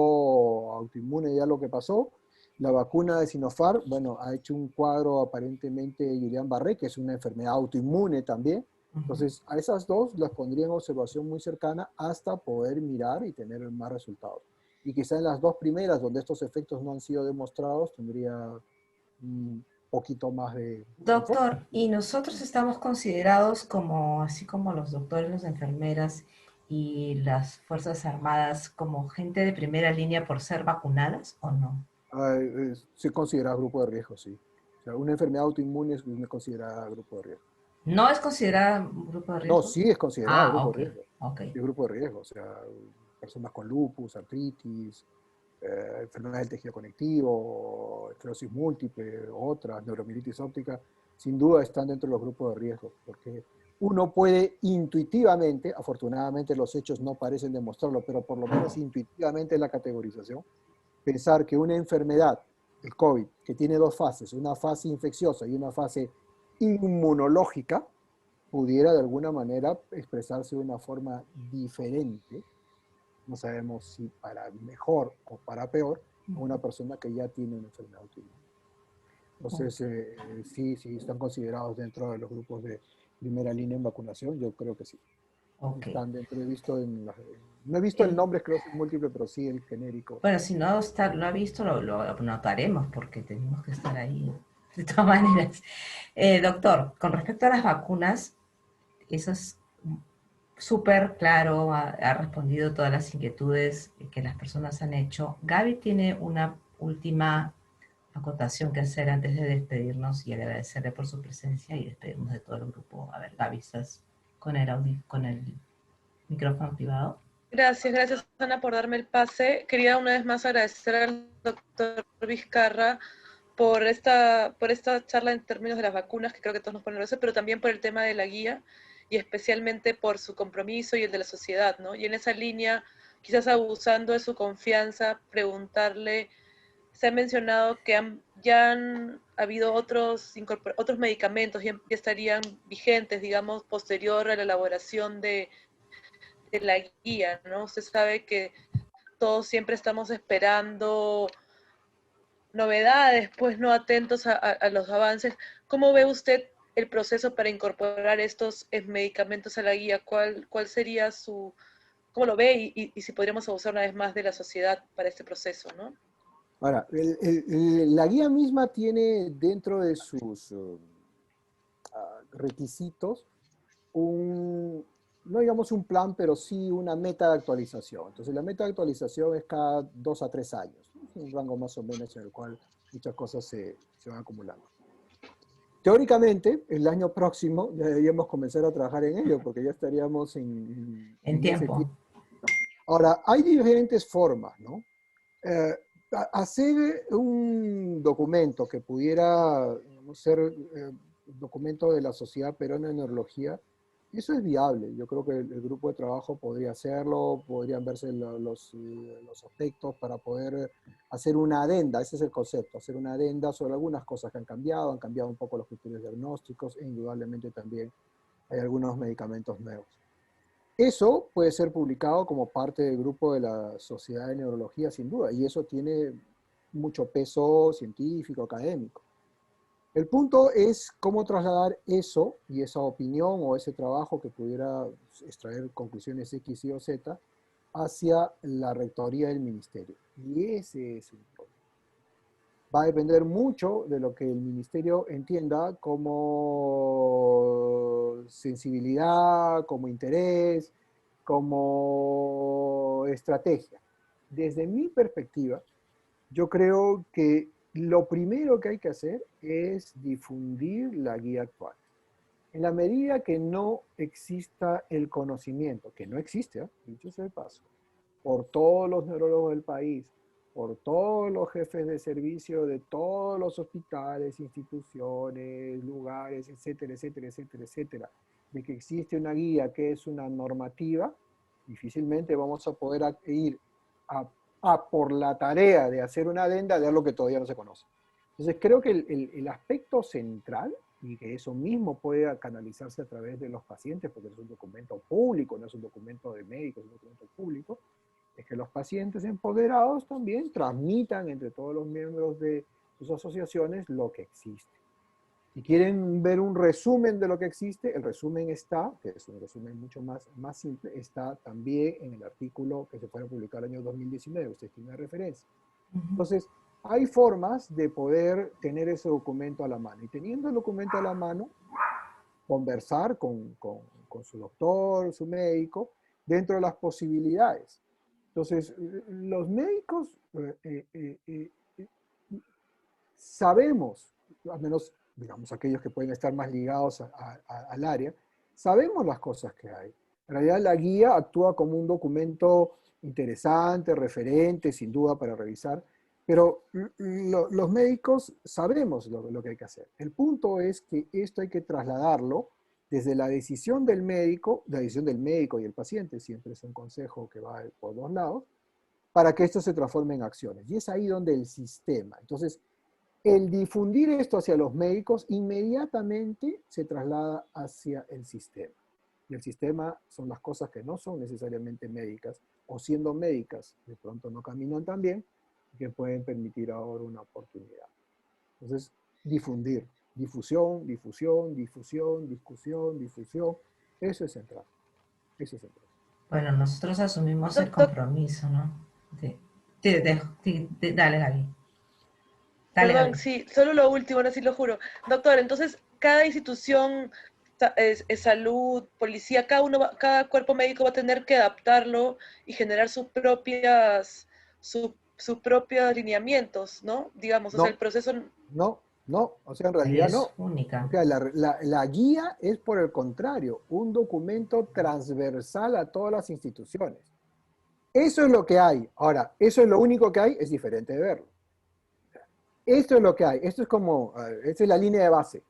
autoinmune, ya lo que pasó. La vacuna de Sinopharm, bueno, ha hecho un cuadro aparentemente Guillain-Barré, que es una enfermedad autoinmune también. Ujú. Entonces, a esas dos las pondría en observación muy cercana hasta poder mirar y tener más resultados. Y quizá en las dos primeras, donde estos efectos no han sido demostrados, tendría un poquito más de enfoque. Doctor, y nosotros estamos considerados como, así como los doctores, las enfermeras y las Fuerzas Armadas, como gente de primera línea por ser vacunadas o no? Se considera grupo de riesgo, sí. O sea, una enfermedad autoinmune es considerada grupo de riesgo. ¿No es considerada un grupo de No, riesgo? sí es considerada Ah, grupo ok, de riesgo. ok. Sí es grupo de riesgo. O sea, personas con lupus, artritis, enfermedad del tejido conectivo, esclerosis múltiple, otras, neuromielitis óptica, sin duda están dentro de los grupos de riesgo, porque uno puede intuitivamente, afortunadamente los hechos no parecen demostrarlo, pero por lo menos intuitivamente en la categorización, pensar que una enfermedad, el COVID, que tiene dos fases, una fase infecciosa y una fase inmunológica, pudiera de alguna manera expresarse de una forma diferente, no sabemos si para mejor o para peor, a una persona que ya tiene una enfermedad autoinmune. Entonces, sí, sí, están considerados dentro de los grupos de primera línea en vacunación, yo creo que sí. Ok. Están dentro, no he visto el Eh, nombre esclerosis múltiple, pero sí el genérico. bueno, si no está, lo ha visto, lo anotaremos porque tenemos que estar ahí de todas maneras. Doctor, con respecto a las vacunas, eso es súper claro, ha respondido todas las inquietudes que las personas han hecho. Gaby tiene una última acotación que hacer antes de despedirnos y agradecerle por su presencia y despedirnos de todo el grupo. A ver, Gaby, ¿estás con el micrófono activado? Gracias, gracias Ana por darme el pase. Quería una vez más agradecer al doctor Vizcarra por esta charla en términos de las vacunas, que creo que todos nos ponen nerviosos, pero también por el tema de la guía y especialmente por su compromiso y el de la sociedad, ¿no? Y en esa línea, quizás abusando de su confianza, preguntarle, se ha mencionado que ya han habido otros medicamentos, ya estarían vigentes, digamos, posterior a la elaboración de la guía, ¿no? Usted sabe que todos siempre estamos esperando novedades, pues no atentos a los avances. ¿Cómo ve usted el proceso para incorporar estos medicamentos a la guía? ¿Cuál sería su, cómo lo ve y si podríamos abusar una vez más de la sociedad para este proceso, ¿no? Ahora, la guía misma tiene dentro de sus requisitos no digamos un plan, pero sí una meta de actualización. Entonces la meta de actualización es cada 2 a 3 años. Es un rango más o menos en el cual muchas cosas se van acumulando. Teóricamente, el año próximo ya deberíamos comenzar a trabajar en ello, porque ya estaríamos En en ese tiempo. tiempo. Ahora, hay diferentes formas, ¿no? Hacer un documento que pudiera, digamos, ser documento de la Sociedad Peruana de Neurología, eso es viable. Yo creo que el grupo de trabajo podría hacerlo, podrían verse los aspectos para poder hacer una adenda, ese es el concepto, hacer una adenda sobre algunas cosas que han cambiado un poco los criterios diagnósticos e indudablemente también hay algunos medicamentos nuevos. Eso puede ser publicado como parte del grupo de la Sociedad de Neurología, sin duda, y eso tiene mucho peso científico, académico. El punto es cómo trasladar eso y esa opinión o ese trabajo que pudiera extraer conclusiones X, Y o Z hacia la rectoría del ministerio. Y ese es un problema. Va a depender mucho de lo que el ministerio entienda como sensibilidad, como interés, como estrategia. Desde mi perspectiva, yo creo que lo primero que hay que hacer es difundir la guía actual. En la medida que no exista el conocimiento, que no existe, dicho sea de paso, por todos los neurólogos del país, por todos los jefes de servicio de todos los hospitales, instituciones, lugares, etcétera, etcétera, etcétera, etcétera, de que existe una guía que es una normativa, difícilmente vamos a poder ir por la tarea de hacer una adenda de algo que todavía no se conoce. Entonces creo que el aspecto central, y que eso mismo puede canalizarse a través de los pacientes, porque es un documento público, no es un documento de médicos, es un documento público, es que los pacientes empoderados también transmitan entre todos los miembros de sus asociaciones lo que existe. Si quieren ver un resumen de lo que existe, el resumen está, que es un resumen mucho más simple, está también en el artículo que se fue a publicar el año 2019, usted tiene una referencia. Entonces, hay formas de poder tener ese documento a la mano. Y teniendo el documento a la mano, conversar con su doctor, su médico, dentro de las posibilidades. Entonces, los médicos sabemos, al menos, digamos, aquellos que pueden estar más ligados al área, sabemos las cosas que hay. En realidad, la guía actúa como un documento interesante, referente, sin duda, para revisar, pero los médicos sabemos lo que hay que hacer. El punto es que esto hay que trasladarlo desde la decisión del médico y el paciente, siempre es un consejo que va por dos lados, para que esto se transforme en acciones. Y es ahí donde el sistema. Entonces, el difundir esto hacia los médicos inmediatamente se traslada hacia el sistema. Y el sistema son las cosas que no son necesariamente médicas, o siendo médicas, de pronto no caminan tan bien, que pueden permitir ahora una oportunidad. Entonces, difundir. Difusión, difusión, difusión, discusión, difusión. Eso es central. Eso es central. Bueno, nosotros asumimos el Doctor, compromiso, ¿no? Dale, Gaby. Dale, perdón, Gaby. sí, solo lo último, no sí lo juro. Doctor, entonces cada institución, salud, policía, cada cuerpo médico va a tener que adaptarlo y generar sus propios lineamientos, ¿no? Digamos, o sea, el No, proceso... no, o sea, en La guía realidad es no. O única. sea, la guía es por el contrario, un documento transversal a todas las instituciones. Eso es lo que hay. Ahora, eso es lo único que hay, es diferente de verlo. Esto es lo que hay. Esto es como, esta es la línea de base.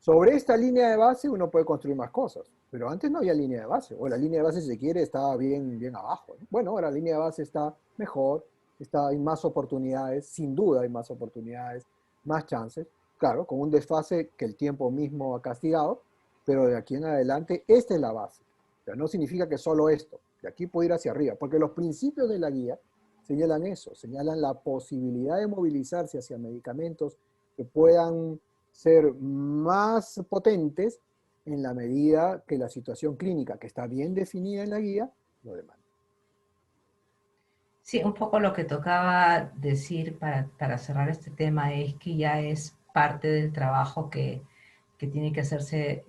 Sobre esta línea de base uno puede construir más cosas, pero antes no había línea de base, o la línea de base, si se quiere, estaba bien abajo, ¿no? Bueno, ahora la línea de base está mejor, hay más oportunidades, sin duda hay más oportunidades, más chances, claro, con un desfase que el tiempo mismo ha castigado, pero de aquí en adelante esta es la base. O sea, no significa que solo esto, de aquí puede ir hacia arriba, porque los principios de la guía señalan eso, señalan la posibilidad de movilizarse hacia medicamentos que puedan ser más potentes en la medida que la situación clínica, que está bien definida en la guía, lo demanda. Sí, un poco lo que tocaba decir para cerrar este tema es que ya es parte del trabajo que tiene que hacerse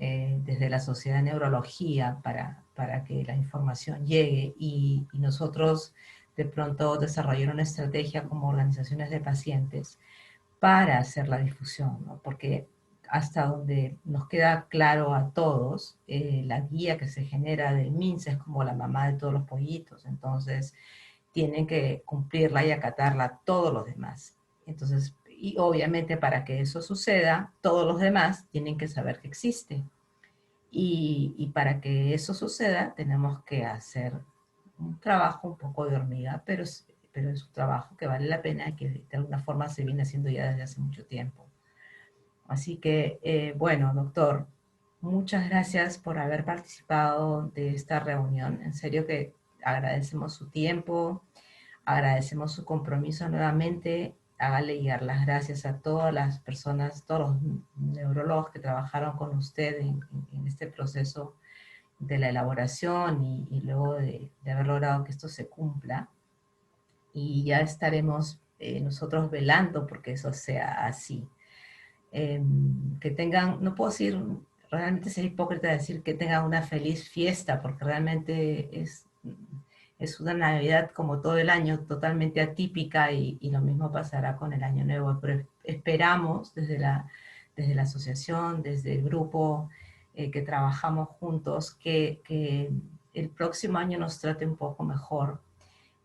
desde la Sociedad de Neurología para que la información llegue y nosotros de pronto desarrollar una estrategia como organizaciones de pacientes para hacer la difusión, ¿no? Porque hasta donde nos queda claro a todos, la guía que se genera del MINSA es como la mamá de todos los pollitos, entonces tienen que cumplirla y acatarla todos los demás. Entonces, y obviamente para que eso suceda, todos los demás tienen que saber que existe. Y para que eso suceda, tenemos que hacer un trabajo un poco de hormiga, pero es un trabajo que vale la pena y que de alguna forma se viene haciendo ya desde hace mucho tiempo. Así que, bueno, doctor, muchas gracias por haber participado de esta reunión. En serio que agradecemos su tiempo, agradecemos su compromiso nuevamente. Hágale llegar las gracias a todas las personas, todos los neurólogos que trabajaron con usted en este proceso de la elaboración y luego de haber logrado que esto se cumpla. Y ya estaremos nosotros velando porque eso sea así. Que tengan, no puedo decir, realmente es hipócrita decir que tengan una feliz fiesta, porque realmente es una Navidad como todo el año, totalmente atípica y lo mismo pasará con el Año Nuevo, pero esperamos desde la asociación, desde el grupo que trabajamos juntos, que el próximo año nos trate un poco mejor,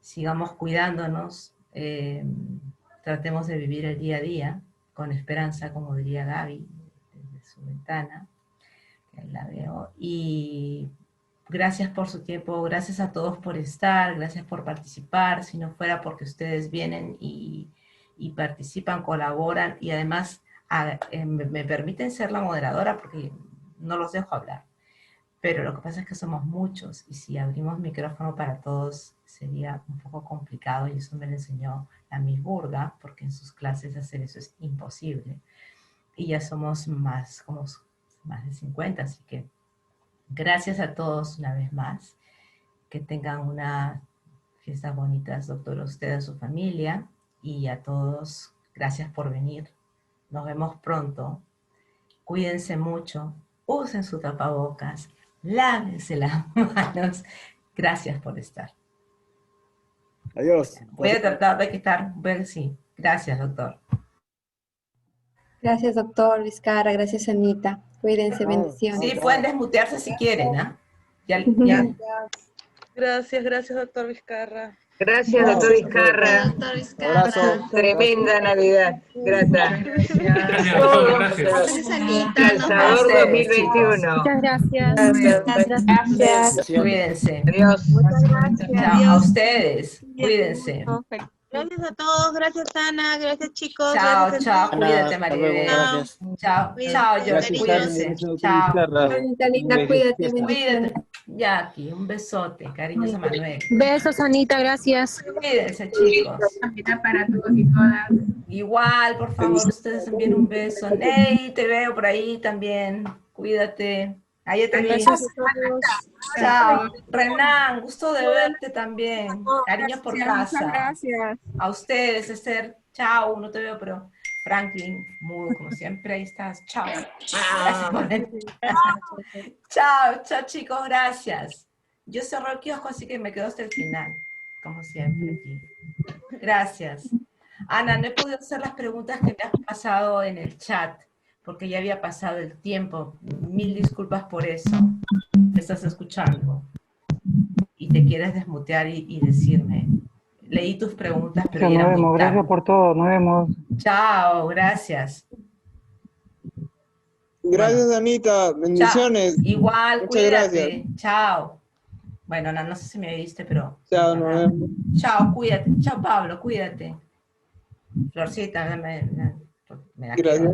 sigamos cuidándonos, tratemos de vivir el día a día, con esperanza, como diría Gaby, desde su ventana, que ahí la veo, y gracias por su tiempo, gracias a todos por estar, gracias por participar, si no fuera porque ustedes vienen y participan, colaboran, y además me permiten ser la moderadora porque no los dejo hablar, pero lo que pasa es que somos muchos, y si abrimos micrófono para todos sería un poco complicado, y eso me lo enseñó la Miss Burga, porque en sus clases hacer eso es imposible. Y ya somos más, como más de 50, así que gracias a todos una vez más. Que tengan una fiestas bonitas, doctor, a usted, a su familia, y a todos, gracias por venir. Nos vemos pronto. Cuídense mucho, usen su tapabocas, lávense las manos. Gracias por estar. Adiós. Voy a tratar de quitar, sí. Gracias, doctor. Gracias, doctor Vizcarra. Gracias, Anita. Cuídense, bendiciones. Sí, pueden desmutearse si quieren, ¿ah? Ya. Gracias, doctor Vizcarra. Gracias, doctor Vizcarra. Doctor Vizcarra. Abrazo. Tremenda Navidad. Gracias. Gracias, doctor, gracias. Gracias, Anita. Calzador Gracias, 2021. Muchas gracias. Gracias. Cuídense. Adiós. Muchas gracias. Chao. A ustedes. Cuídense. Gracias a todos. Gracias, Ana. Gracias, chicos. Chao, Gracias, chao. Anita. Cuídate, Hasta luego, Maribel. gracias. Chao, Cuídense. chao, George. Gracias, Cuídense. Gracias, Chao. Anita, cuídate, bendiciones. Cuídate. Jackie, un besote. Cariños a Manuel. Besos, Anita. Gracias. Cuídense, chicos. Para todos y todas. Igual, por favor, ustedes envíen un beso. Ney, te veo por ahí también. Cuídate. Ahí te vi. Chao. Renan, gusto de verte también. Cariños por casa. Gracias. A ustedes, Esther. Chao, no te veo, pero Franklin, mudo como siempre, ahí estás. Chao. Gracias por venir. Chao, chao chicos, gracias. Yo cerré el kiosco, así que me quedo hasta el final, como siempre aquí. Gracias. Ana, no he podido hacer las preguntas que me has pasado en el chat, porque ya había pasado el tiempo. Mil disculpas por eso. Me estás escuchando. Y te quieres desmutear y decirme. Leí tus preguntas, pero ya Nos vemos, gracias por todo, nos vemos. Chao, gracias. Gracias, Anita. Bendiciones. Chao. Igual, Muchas cuídate. gracias. Chao. Bueno, no sé si me viste, pero... Chao, nos vemos. Chao, cuídate. Chao, Pablo, cuídate. Florcita, me da Gracias.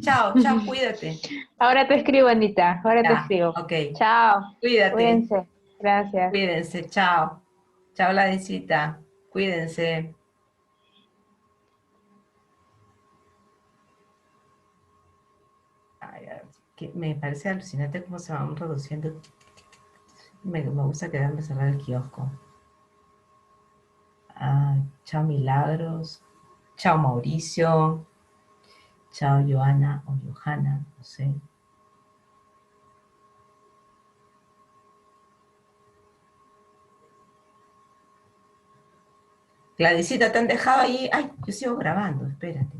Chao, chao, cuídate. Ahora te escribo, Anita. Ahora te Ya, escribo. ok. Chao. Cuídate. Cuídense. Gracias. Cuídense, chao. Chao, Ladicita. Cuídate. Cuídense. Ay, me parece alucinante cómo se van reduciendo. Me gusta quedarme cerrar el kiosco. Chao Milagros. Chao Mauricio. Chao Joana o Johanna, no sé. Gladysita, ¿te han dejado ahí? Ay, yo sigo grabando, espérate.